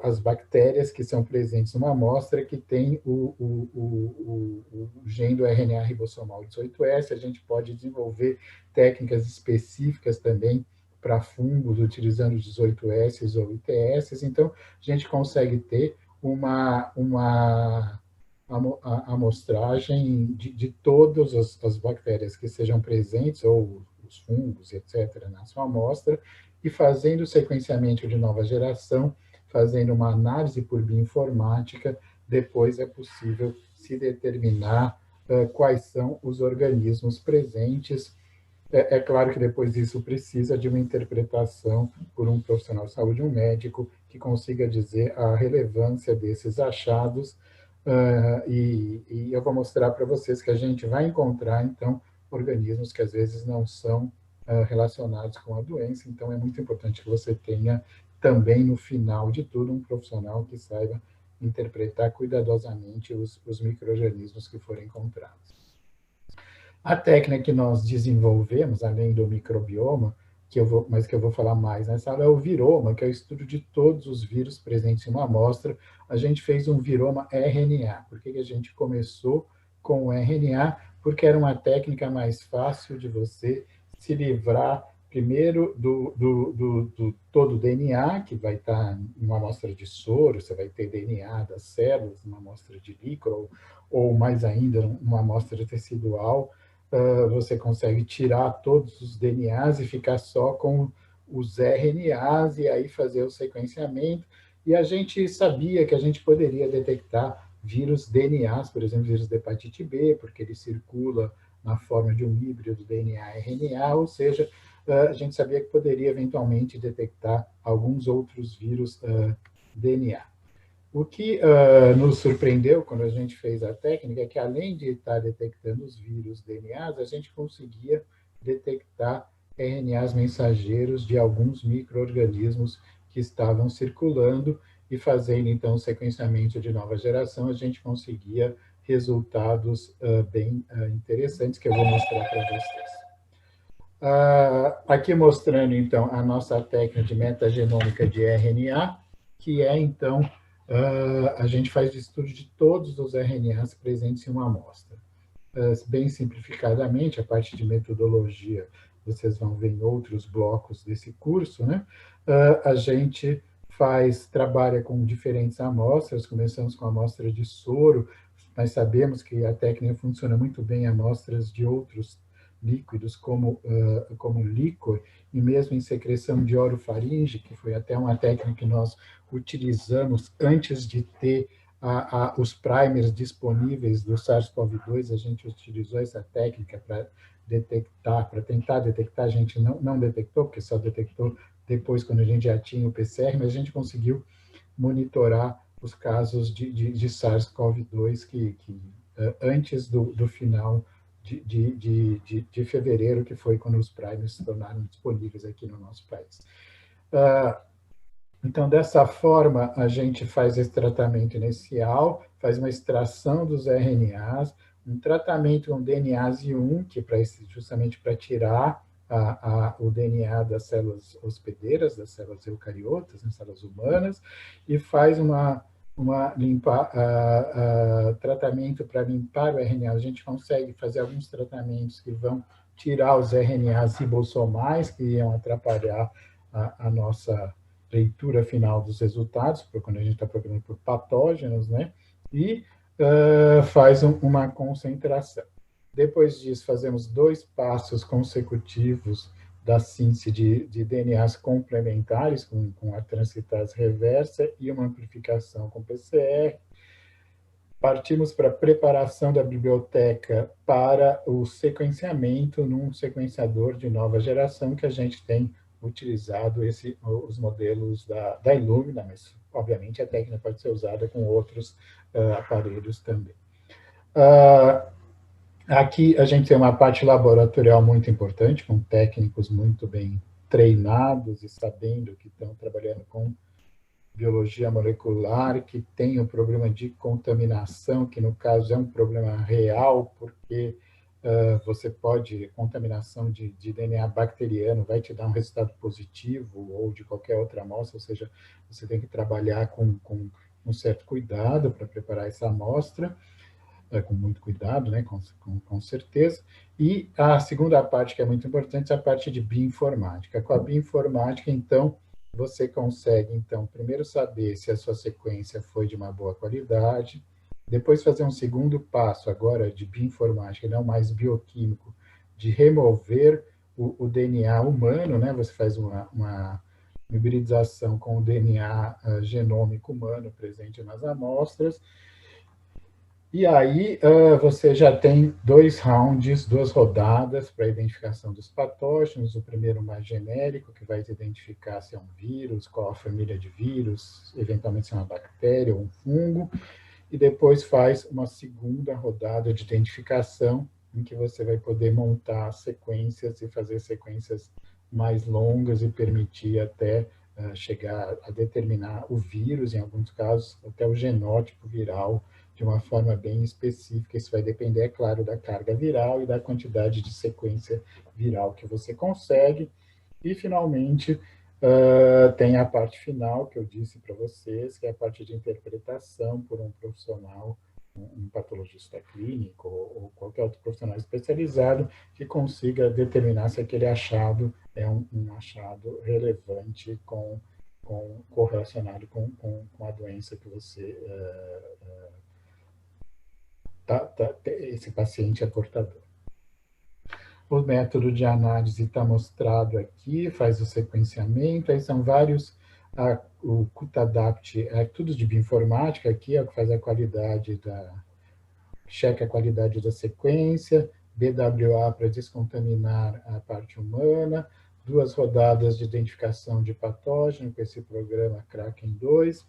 C: as bactérias que são presentes numa amostra que tem o gene do RNA ribossomal 18S. A gente pode desenvolver técnicas específicas também para fungos, utilizando 18S ou ITS. Então, a gente consegue ter uma a amostragem de todas as bactérias que sejam presentes, ou os fungos, etc., na sua amostra, e fazendo o sequenciamento de nova geração, fazendo uma análise por bioinformática, depois é possível se determinar quais são os organismos presentes. É claro que depois disso precisa de uma interpretação por um profissional de saúde, um médico, que consiga dizer a relevância desses achados, e eu vou mostrar para vocês que a gente vai encontrar, então, organismos que às vezes não são relacionados com a doença, então é muito importante que você tenha também, no final de tudo, um profissional que saiba interpretar cuidadosamente os micro-organismos que forem encontrados. A técnica que nós desenvolvemos, além do microbioma, mas que eu vou falar mais nessa aula, é o viroma, que é o estudo de todos os vírus presentes em uma amostra. A gente fez um viroma RNA. Por que a gente começou com o RNA? Porque era uma técnica mais fácil de você se livrar, primeiro, do todo o DNA, que vai estar em uma amostra de soro, você vai ter DNA das células, uma amostra de líquor, ou mais ainda, uma amostra tecidual. Você consegue tirar todos os DNAs e ficar só com os RNAs, e aí fazer o sequenciamento. E a gente sabia que a gente poderia detectar vírus DNAs, por exemplo, vírus de hepatite B, porque ele circula na forma de um híbrido DNA-RNA, ou seja, a gente sabia que poderia eventualmente detectar alguns outros vírus DNA. O que nos surpreendeu quando a gente fez a técnica é que, além de estar detectando os vírus DNAs, a gente conseguia detectar RNAs mensageiros de alguns micro-organismos que estavam circulando, e fazendo, então, o sequenciamento de nova geração, a gente conseguia resultados bem interessantes, que eu vou mostrar para vocês. Aqui mostrando, então, a nossa técnica de metagenômica de RNA, que é, então, a gente faz o estudo de todos os RNAs presentes em uma amostra. Bem simplificadamente, a parte de metodologia vocês vão ver em outros blocos desse curso, né? A gente trabalha com diferentes amostras, começamos com a amostra de soro, mas sabemos que a técnica funciona muito bem em amostras de outros líquidos, como líquor, e mesmo em secreção de orofaringe, que foi até uma técnica que nós utilizamos antes de ter os primers disponíveis do SARS-CoV-2, a gente utilizou essa técnica para detectar, para tentar detectar, a gente não detectou, porque só detectou depois quando a gente já tinha o PCR, mas a gente conseguiu monitorar os casos de SARS-CoV-2 que antes do final de fevereiro, que foi quando os primers se tornaram disponíveis aqui no nosso país. Então, dessa forma, a gente faz esse tratamento inicial, faz uma extração dos RNAs, um tratamento com DNAs I1, que justamente para tirar o DNA das células hospedeiras, das células eucariotas, das células humanas, e faz tratamento para limpar o RNA. A gente consegue fazer alguns tratamentos que vão tirar os RNAs ribossomais, que iam atrapalhar a nossa leitura final dos resultados, quando a gente está procurando por patógenos, né? E faz uma concentração. Depois disso, fazemos 2 passos consecutivos da síntese de DNAs complementares, com a transcriptase reversa e uma amplificação com PCR. Partimos para a preparação da biblioteca para o sequenciamento num sequenciador de nova geração, que a gente tem utilizado os modelos da Illumina, mas, obviamente, a técnica pode ser usada com outros aparelhos também. Aqui a gente tem uma parte laboratorial muito importante, com técnicos muito bem treinados e sabendo que estão trabalhando com biologia molecular, que tem o problema de contaminação, que no caso é um problema real, porque contaminação de DNA bacteriano vai te dar um resultado positivo, ou de qualquer outra amostra, ou seja, você tem que trabalhar com um certo cuidado para preparar essa amostra, com muito cuidado, né, com certeza. E a segunda parte, que é muito importante, é a parte de bioinformática. Com a bioinformática, então, você consegue, então, primeiro saber se a sua sequência foi de uma boa qualidade, Depois fazer um segundo passo agora de bioinformática, não mais bioquímico, de remover o DNA humano, né? Você faz uma hibridização com o DNA genômico humano presente nas amostras, e aí você já tem 2 rounds, 2 rodadas para a identificação dos patógenos. O primeiro mais genérico, que vai identificar se é um vírus, qual a família de vírus, eventualmente se é uma bactéria ou um fungo. E depois faz uma segunda rodada de identificação, em que você vai poder montar sequências e fazer sequências mais longas e permitir até chegar a determinar o vírus, em alguns casos, até o genótipo viral, de uma forma bem específica. Isso vai depender, é claro, da carga viral e da quantidade de sequência viral que você consegue. E, finalmente, tem a parte final, que eu disse para vocês, que é a parte de interpretação por um profissional, um patologista clínico ou qualquer outro profissional especializado, que consiga determinar se aquele achado é um achado relevante correlacionado com a doença que você esse paciente é portador. O método de análise está mostrado aqui, faz o sequenciamento, aí são vários, o Qtadapt é tudo de bioinformática aqui, é o que faz a qualidade checa a qualidade da sequência, BWA para descontaminar a parte humana, 2 rodadas de identificação de patógeno com esse programa Kraken 2,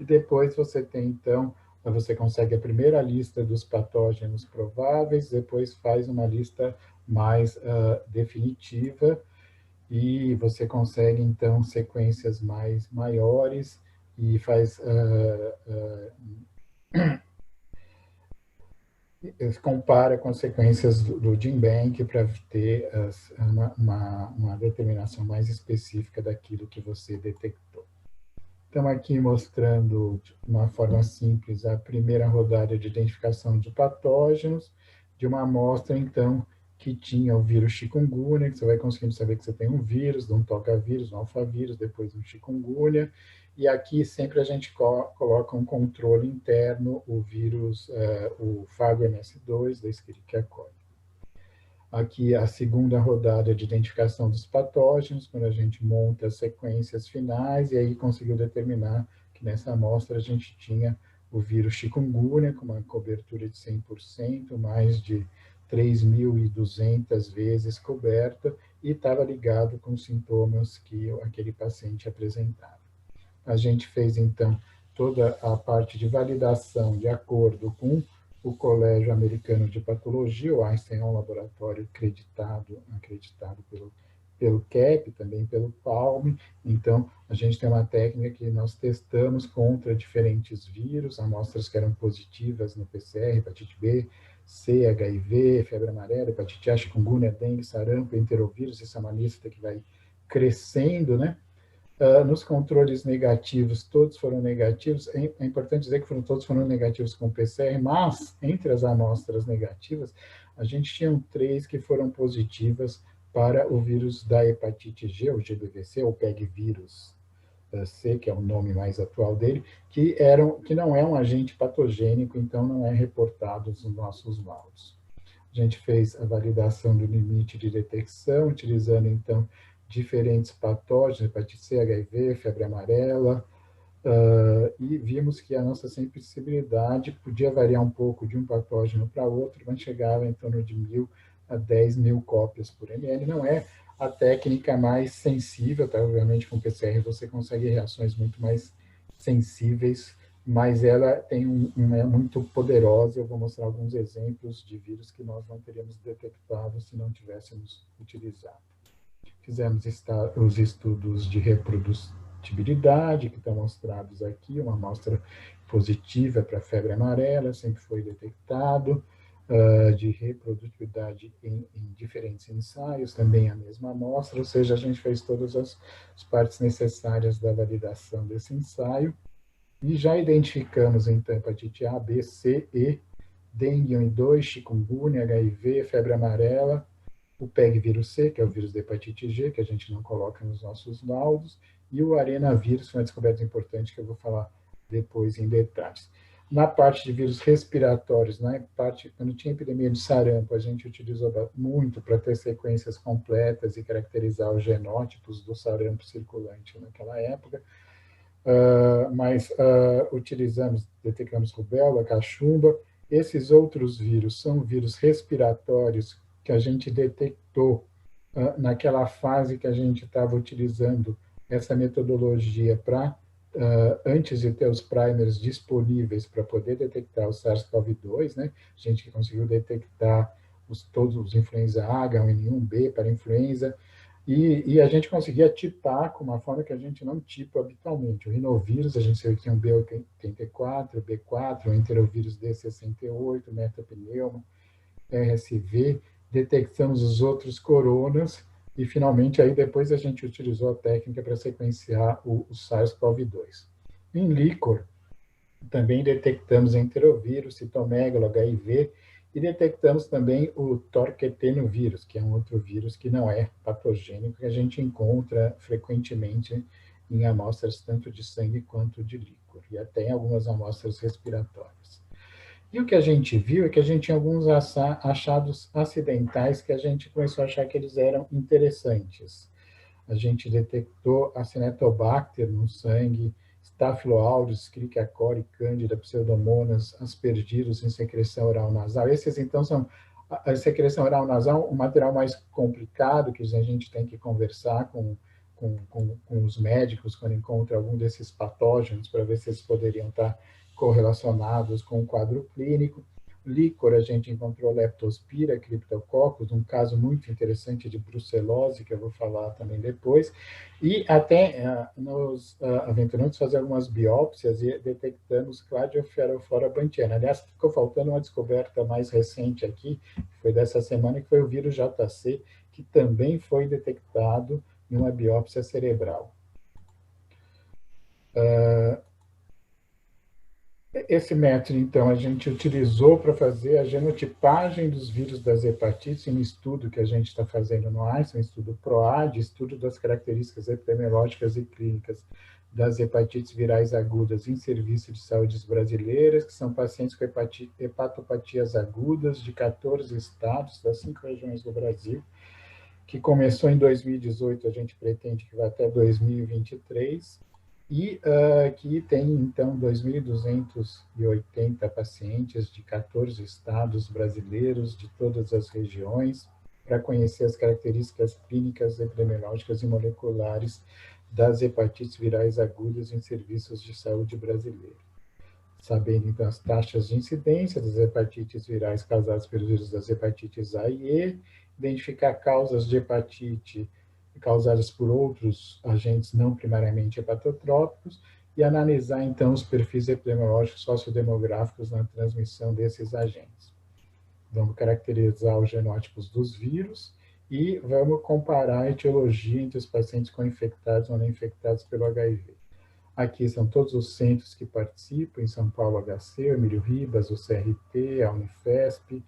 C: e depois você tem, então, você consegue a primeira lista dos patógenos prováveis, depois faz uma lista mais definitiva, e você consegue, então, sequências maiores, e faz compara com as sequências do GenBank para ter uma determinação mais específica daquilo que você detectou. Estamos aqui mostrando, de uma forma simples, a primeira rodada de identificação de patógenos, de uma amostra, então, que tinha o vírus chikungunya, que você vai conseguindo saber que você tem um vírus, de um tocavírus, um alfavírus, depois um chikungunya, e aqui sempre a gente coloca um controle interno, o vírus, o FAGO-MS2, da Escherichia coli. Aqui a segunda rodada de identificação dos patógenos, quando a gente monta as sequências finais, e aí conseguiu determinar que nessa amostra a gente tinha o vírus chikungunya, com uma cobertura de 100%, mais de 3.200 vezes coberta, e estava ligado com os sintomas que aquele paciente apresentava. A gente fez, então, toda a parte de validação de acordo com o Colégio Americano de Patologia. O Einstein é um laboratório acreditado pelo CAP, também pelo PALM. Então, a gente tem uma técnica que nós testamos contra diferentes vírus, amostras que eram positivas no PCR, hepatite B, C, HIV, febre amarela, hepatite A, chikungunya, dengue, sarampo, enterovírus. Essa é uma lista que vai crescendo, né? Nos controles negativos, todos foram negativos. É importante dizer que todos foram negativos com PCR, mas entre as amostras negativas, a gente tinha 3 que foram positivas para o vírus da hepatite G, o GBVC, ou PEG vírus C, que é o nome mais atual dele, que não é um agente patogênico, então não é reportado nos nossos laudos. A gente fez a validação do limite de detecção, utilizando, então, diferentes patógenos, hepatite C, HIV, febre amarela, e vimos que a nossa sensibilidade podia variar um pouco de um patógeno para outro, mas chegava em torno de 1.000 a 10.000 cópias por ml. Não é a técnica mais sensível, tá? Obviamente com PCR você consegue reações muito mais sensíveis, mas ela tem é muito poderosa. Eu vou mostrar alguns exemplos de vírus que nós não teríamos detectado se não tivéssemos utilizado. Fizemos os estudos de reprodutibilidade, que estão mostrados aqui, uma amostra positiva para febre amarela, sempre foi detectado, de reprodutibilidade em diferentes ensaios, também a mesma amostra, ou seja, a gente fez todas as partes necessárias da validação desse ensaio, e já identificamos, então, hepatite A, B, C, E, dengue 1 e 2, chikungunya, HIV, febre amarela, o PEG vírus C, que é o vírus da hepatite G, que a gente não coloca nos nossos laudos, e o arenavírus, foi uma descoberta importante que eu vou falar depois em detalhes. Na parte de vírus respiratórios, quando tinha epidemia de sarampo, a gente utilizou muito para ter sequências completas e caracterizar os genótipos do sarampo circulante naquela época. Mas detectamos rubéola, cachumba. Esses outros vírus são vírus respiratórios que a gente detectou naquela fase que a gente estava utilizando essa metodologia para antes de ter os primers disponíveis para poder detectar o SARS-CoV-2, né? A gente conseguiu detectar todos os influenza A, H1N1, para influenza, e a gente conseguia tipar com uma forma que a gente não tipa habitualmente. O rinovírus, a gente sabia que tinha um B84, B4, o enterovírus D68, metapneuma, RSV, detectamos os outros coronas, e finalmente aí depois a gente utilizou a técnica para sequenciar o SARS-CoV-2. Em líquor, também detectamos enterovírus, citomegalo, HIV, e detectamos também o torquetenovírus, que é um outro vírus que não é patogênico, que a gente encontra frequentemente em amostras tanto de sangue quanto de líquor, e até em algumas amostras respiratórias. E o que a gente viu é que a gente tinha alguns achados acidentais que a gente começou a achar que eles eram interessantes. A gente detectou Acinetobacter no sangue, Staphyloaureus, Escherichia coli, Candida, Pseudomonas, Aspergillus em secreção oral nasal. Esses, então, são a secreção oral nasal, um material mais complicado que a gente tem que conversar com os médicos quando encontra algum desses patógenos para ver se eles poderiam estar correlacionados com o quadro clínico. Líquor, a gente encontrou Leptospira, Cryptococcus, um caso muito interessante de brucelose, que eu vou falar também depois, e até nos aventuramos fazer algumas biópsias e detectamos Cladoferoflora bantiana. Aliás, ficou faltando uma descoberta mais recente aqui, que foi dessa semana, que foi o vírus JC, que também foi detectado em uma biópsia cerebral. Esse método, então, a gente utilizou para fazer a genotipagem dos vírus das hepatites, em um estudo que a gente está fazendo no Einstein, um estudo PROAD, estudo das características epidemiológicas e clínicas das hepatites virais agudas em serviço de saúde brasileiras, que são pacientes com hepatopatias agudas de 14 estados, das 5 regiões do Brasil, que começou em 2018, a gente pretende que vá até 2023, e que tem, então, 2.280 pacientes de 14 estados brasileiros, de todas as regiões, para conhecer as características clínicas, epidemiológicas e moleculares das hepatites virais agudas em serviços de saúde brasileiros. Sabendo, então, as taxas de incidência das hepatites virais causadas pelos vírus das hepatites A e E, identificar causas de hepatite causadas por outros agentes não primariamente hepatotrópicos e analisar, então, os perfis epidemiológicos sociodemográficos na transmissão desses agentes. Vamos caracterizar os genótipos dos vírus e vamos comparar a etiologia entre os pacientes com infectados ou não infectados pelo HIV. Aqui são todos os centros que participam, em São Paulo, HC, Emílio Ribas, o CRT, a Unifesp,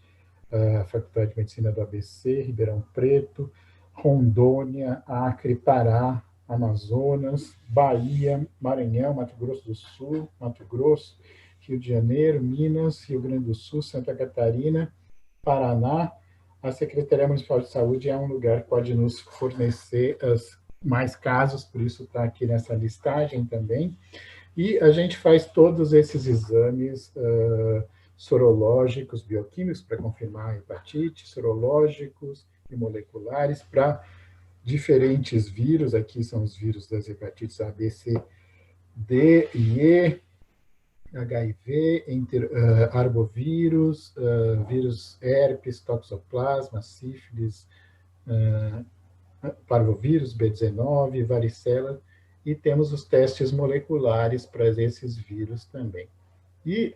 C: a Faculdade de Medicina do ABC, Ribeirão Preto, Rondônia, Acre, Pará, Amazonas, Bahia, Maranhão, Mato Grosso do Sul, Mato Grosso, Rio de Janeiro, Minas, Rio Grande do Sul, Santa Catarina, Paraná. A Secretaria Municipal de Saúde é um lugar que pode nos fornecer mais casos, por isso está aqui nessa listagem também. E a gente faz todos esses exames sorológicos, bioquímicos, para confirmar a hepatite, sorológicos e moleculares para diferentes vírus. Aqui são os vírus das hepatites A, B, C, D e E, HIV, arbovírus, vírus herpes, toxoplasma, sífilis, parvovírus, B19, varicela, e temos os testes moleculares para esses vírus também. E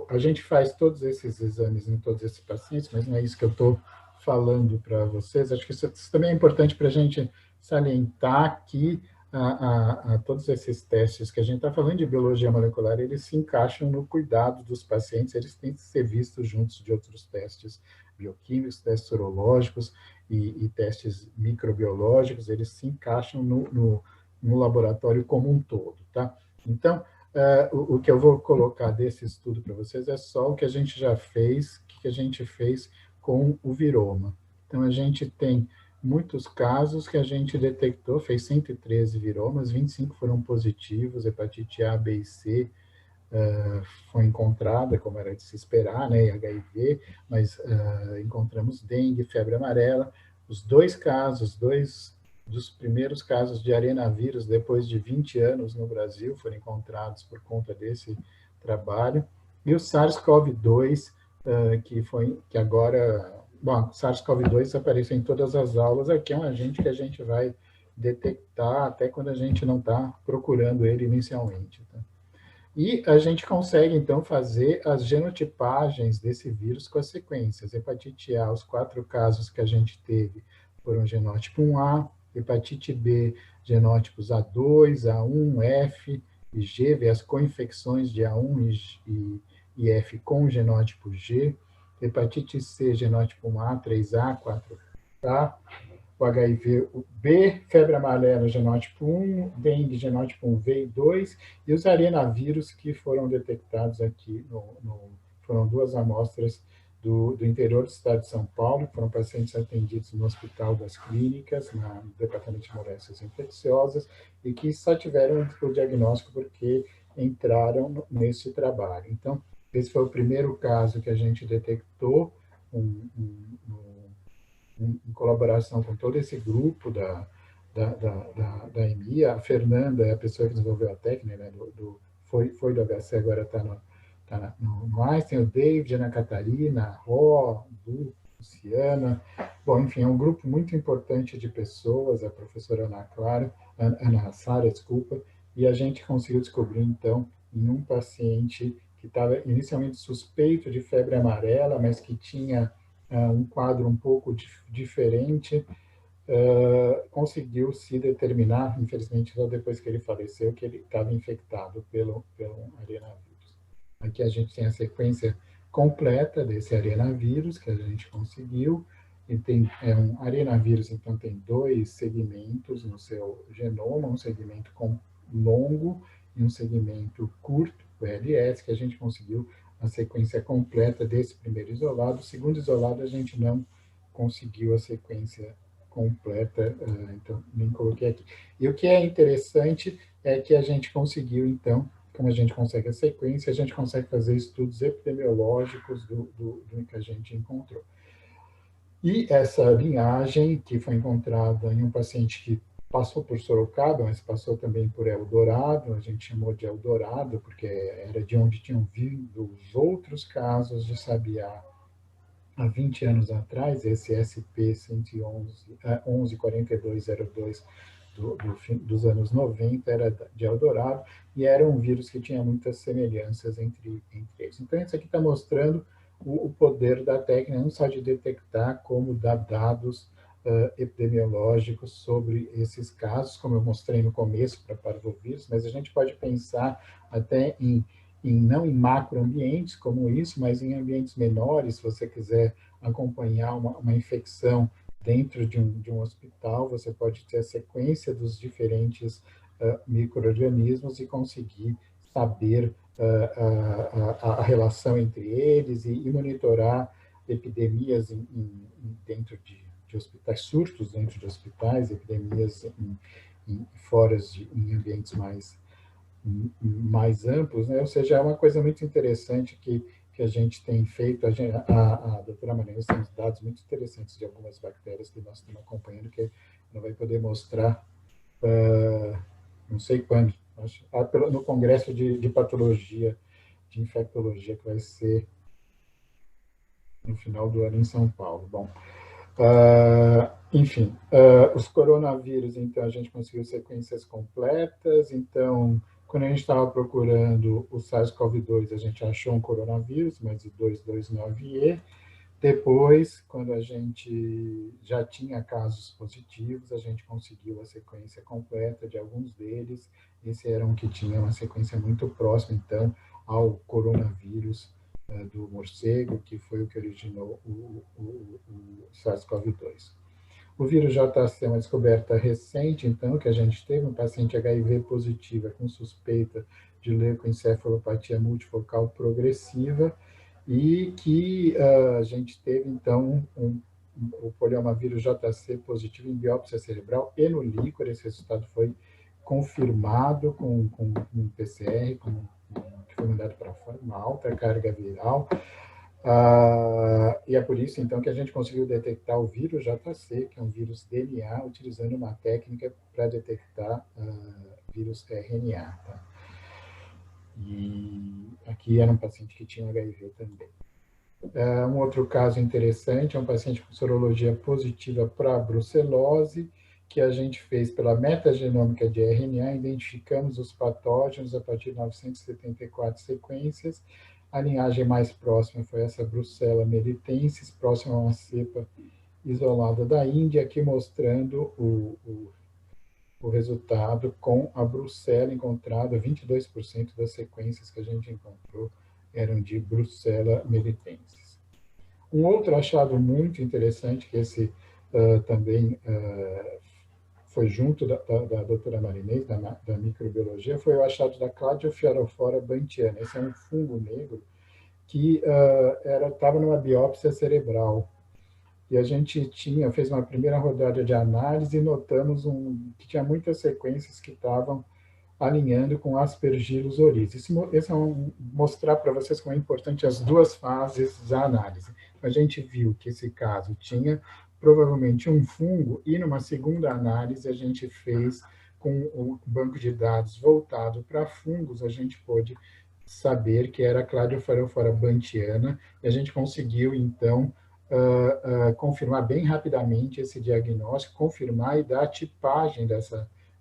C: a gente faz todos esses exames em todos esses pacientes, mas não é isso que eu estou falando para vocês. Acho que isso também é importante para a gente salientar que todos esses testes que a gente está falando de biologia molecular, eles se encaixam no cuidado dos pacientes, eles têm que ser vistos juntos de outros testes bioquímicos, testes sorológicos e testes microbiológicos, eles se encaixam no laboratório como um todo, tá? Então, o que eu vou colocar desse estudo para vocês é só o que a gente já fez, o que a gente fez com o viroma. Então, a gente tem muitos casos que a gente detectou, fez 113 viromas, 25 foram positivos, hepatite A, B e C, foi encontrada, como era de se esperar, né, HIV, mas encontramos dengue, febre amarela. Os dois dos primeiros casos de arenavírus, depois de 20 anos no Brasil, foram encontrados por conta desse trabalho. E o SARS-CoV-2, que agora... Bom, SARS-CoV-2 aparece em todas as aulas, aqui é um agente que a gente vai detectar até quando a gente não está procurando ele inicialmente. Tá? E a gente consegue, então, fazer as genotipagens desse vírus com as sequências. Hepatite A, os 4 casos que a gente teve foram genótipo 1A, hepatite B, genótipos A2, A1, F e G, ver as coinfecções de A1 e F com genótipo G, hepatite C, genótipo 1A, 3A, 4A, o HIV B, febre amarela genótipo 1, dengue genótipo 1V e 2, e os arenavírus que foram detectados aqui, foram 2 amostras do interior do estado de São Paulo, foram pacientes atendidos no Hospital das Clínicas, no Departamento de Moléstias Infecciosas, e que só tiveram o diagnóstico porque entraram nesse trabalho. Então, esse foi o primeiro caso que a gente detectou, em colaboração com todo esse grupo da EMIA. A Fernanda é a pessoa que desenvolveu a técnica, né, foi do HC, agora está no Einstein, o David, Ana Catarina, a Ró, Lu, Luciana. Bom, enfim, é um grupo muito importante de pessoas, a professora Ana Sara, desculpa, e a gente conseguiu descobrir, então, em um paciente que estava inicialmente suspeito de febre amarela, mas que tinha um quadro um pouco diferente, conseguiu se determinar, infelizmente só depois que ele faleceu, que ele estava infectado pelo arenavírus. Aqui a gente tem a sequência completa desse arenavírus que a gente conseguiu, e tem um arenavírus, então tem 2 segmentos no seu genoma, um segmento longo e um segmento curto, o LS, que a gente conseguiu a sequência completa desse primeiro isolado. O segundo isolado a gente não conseguiu a sequência completa, então nem coloquei aqui. E o que é interessante é que a gente conseguiu, então, como a gente consegue a sequência, a gente consegue fazer estudos epidemiológicos do que a gente encontrou. E essa linhagem, que foi encontrada em um paciente que passou por Sorocaba, mas passou também por Eldorado, a gente chamou de Eldorado, porque era de onde tinham vindo os outros casos de sabiá há 20 anos atrás, esse SP-111-4202 dos anos 90, era de Eldorado, e era um vírus que tinha muitas semelhanças entre eles. Então, isso aqui está mostrando o poder da técnica, não só de detectar, como dar dados epidemiológicos sobre esses casos, como eu mostrei no começo para parvovírus, mas a gente pode pensar até não em macroambientes como isso, mas em ambientes menores, se você quiser acompanhar uma infecção dentro de um hospital, você pode ter a sequência dos diferentes micro-organismos e conseguir saber a relação entre eles e monitorar epidemias dentro de hospitais, surtos dentro de hospitais, epidemias em ambientes mais amplos, né? Ou seja, é uma coisa muito interessante que a gente tem feito. A doutora Maria tem dados muito interessantes de algumas bactérias que nós estamos acompanhando, que ela vai poder mostrar, não sei quando, no Congresso de Patologia, de Infectologia, que vai ser no final do ano em São Paulo. Bom, enfim, os coronavírus, então, a gente conseguiu sequências completas. Então, quando a gente estava procurando o SARS-CoV-2, a gente achou um coronavírus, mas o 229E. Depois, quando a gente já tinha casos positivos, a gente conseguiu a sequência completa de alguns deles. Esse era um que tinha uma sequência muito próxima, então, ao coronavírus do morcego, que foi o que originou o SARS-CoV-2. O vírus JC é uma descoberta recente, então, que a gente teve um paciente HIV positiva com suspeita de leucoencefalopatia multifocal progressiva e que a gente teve, então, o poliomavírus JC positivo em biópsia cerebral e no líquor. Esse resultado foi confirmado com um PCR, que foi mandado para fora, uma alta carga viral. E é por isso, então, que a gente conseguiu detectar o vírus JC, que é um vírus DNA, utilizando uma técnica para detectar vírus RNA. Tá? E aqui era um paciente que tinha HIV também. Um outro caso interessante é um paciente com sorologia positiva para brucelose, que a gente fez pela metagenômica de RNA, identificamos os patógenos a partir de 974 sequências. A linhagem mais próxima foi essa Brucella melitensis, próxima a uma cepa isolada da Índia, aqui mostrando o resultado com a Brucella encontrada. 22% das sequências que a gente encontrou eram de Brucella melitensis. Um outro achado muito interessante, que esse também foi junto da doutora Marinês, da microbiologia, foi o achado da Cladiophyrophora bantiana. Esse é um fungo negro que estava numa biópsia cerebral. E a gente fez uma primeira rodada de análise e notamos que tinha muitas sequências que estavam alinhando com Aspergillus oryz. Esse é mostrar para vocês como é importante as duas fases da análise. A gente viu que esse caso tinha provavelmente um fungo, e numa segunda análise a gente fez com o banco de dados voltado para fungos, a gente pôde saber que era a Cladiophyrophora bantiana, e a gente conseguiu, então, confirmar bem rapidamente esse diagnóstico, confirmar e dar a tipagem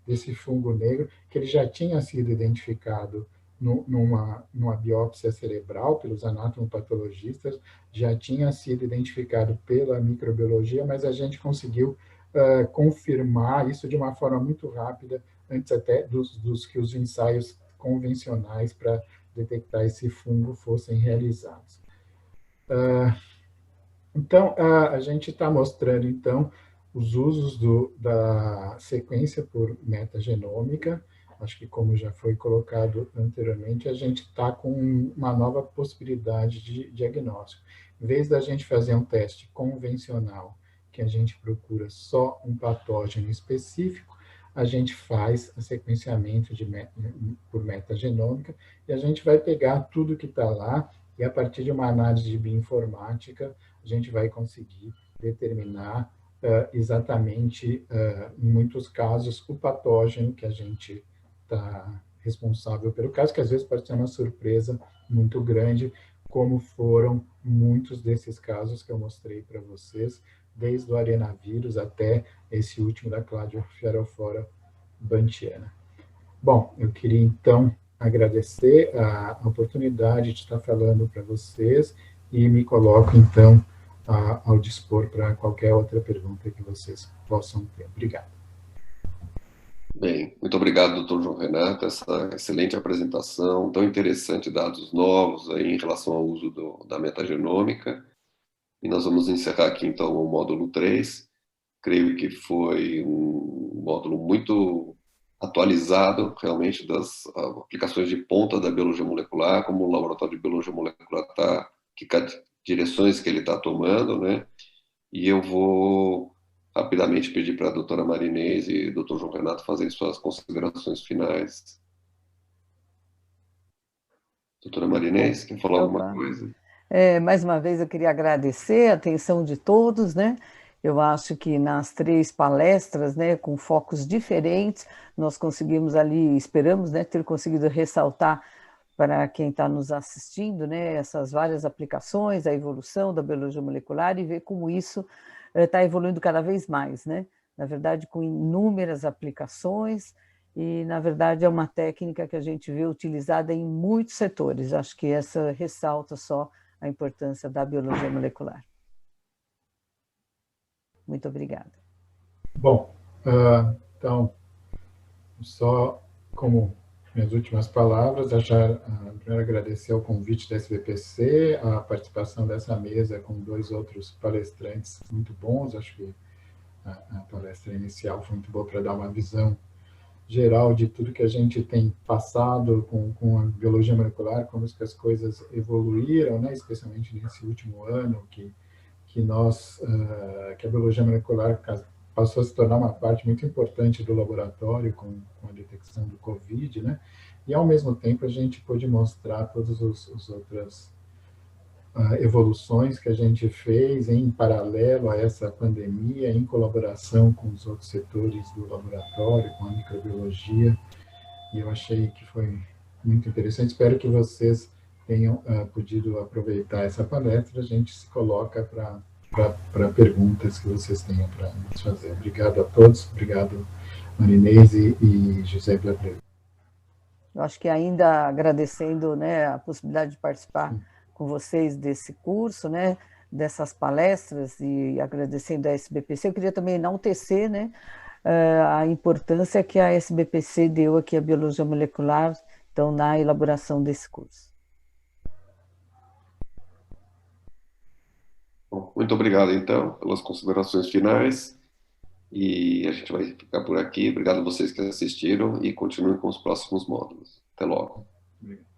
C: desse fungo negro, que ele já tinha sido identificado numa biópsia cerebral pelos anatomopatologistas, já tinha sido identificado pela microbiologia, mas a gente conseguiu confirmar isso de uma forma muito rápida, antes até dos que os ensaios convencionais para detectar esse fungo fossem realizados. Então, a gente está mostrando, então, os usos da sequência por metagenômica. Acho que, como já foi colocado anteriormente, a gente está com uma nova possibilidade de diagnóstico. Em vez da gente fazer um teste convencional, que a gente procura só um patógeno específico, a gente faz o sequenciamento por metagenômica, e a gente vai pegar tudo que está lá, e a partir de uma análise de bioinformática, a gente vai conseguir determinar exatamente, em muitos casos, o patógeno que a gente está responsável pelo caso, que às vezes pode ser uma surpresa muito grande, como foram muitos desses casos que eu mostrei para vocês, desde o arenavírus até esse último da Cladiophyrophora bantiana. Bom, eu queria, então, agradecer a oportunidade de estar falando para vocês e me coloco, então, ao dispor para qualquer outra pergunta que vocês possam ter. Obrigado.
A: Bem, muito obrigado, doutor João Renato, essa excelente apresentação, tão interessante, dados novos aí em relação ao uso da metagenômica. E nós vamos encerrar aqui, então, o módulo 3. Creio que foi um módulo muito atualizado, realmente, das aplicações de ponta da biologia molecular, como o laboratório de biologia molecular está, que direções que ele está tomando, né? E eu vou rapidamente pedir para a doutora Marinês e o doutor João Renato fazerem suas considerações finais. Doutora Marinês, quer falar alguma coisa?
B: Mais uma vez eu queria agradecer a atenção de todos, né? Eu acho que nas 3 palestras, né, com focos diferentes, nós conseguimos ali, esperamos, né, ter conseguido ressaltar para quem está nos assistindo, né, essas várias aplicações, a evolução da biologia molecular, e ver como isso está evoluindo cada vez mais, né? Na verdade, com inúmeras aplicações, e, na verdade, é uma técnica que a gente vê utilizada em muitos setores. Acho que essa ressalta só a importância da biologia molecular. Muito obrigada.
C: Bom, então, só como minhas últimas palavras, primeiro agradecer o convite da SBPC, a participação dessa mesa com 2 outros palestrantes muito bons. Acho que a palestra inicial foi muito boa para dar uma visão geral de tudo que a gente tem passado com a biologia molecular, como que as coisas evoluíram, né, especialmente nesse último ano, que a biologia molecular passou a se tornar uma parte muito importante do laboratório com a detecção do COVID, né? E, ao mesmo tempo, a gente pôde mostrar todas as outras evoluções que a gente fez em paralelo a essa pandemia, em colaboração com os outros setores do laboratório, com a microbiologia, e eu achei que foi muito interessante. Espero que vocês tenham podido aproveitar essa palestra. A gente se coloca para perguntas que vocês tenham para nos fazer. Obrigado a todos, obrigado Marinês e José Blableu.
B: Eu acho que ainda agradecendo, né, a possibilidade de participar com vocês desse curso, né, dessas palestras, e agradecendo a SBPC, eu queria também enaltecer, né, a importância que a SBPC deu aqui à biologia molecular, então, na elaboração desse curso.
A: Bom, muito obrigado, então, pelas considerações finais, e a gente vai ficar por aqui. Obrigado a vocês que assistiram e continuem com os próximos módulos. Até logo.
C: Obrigado.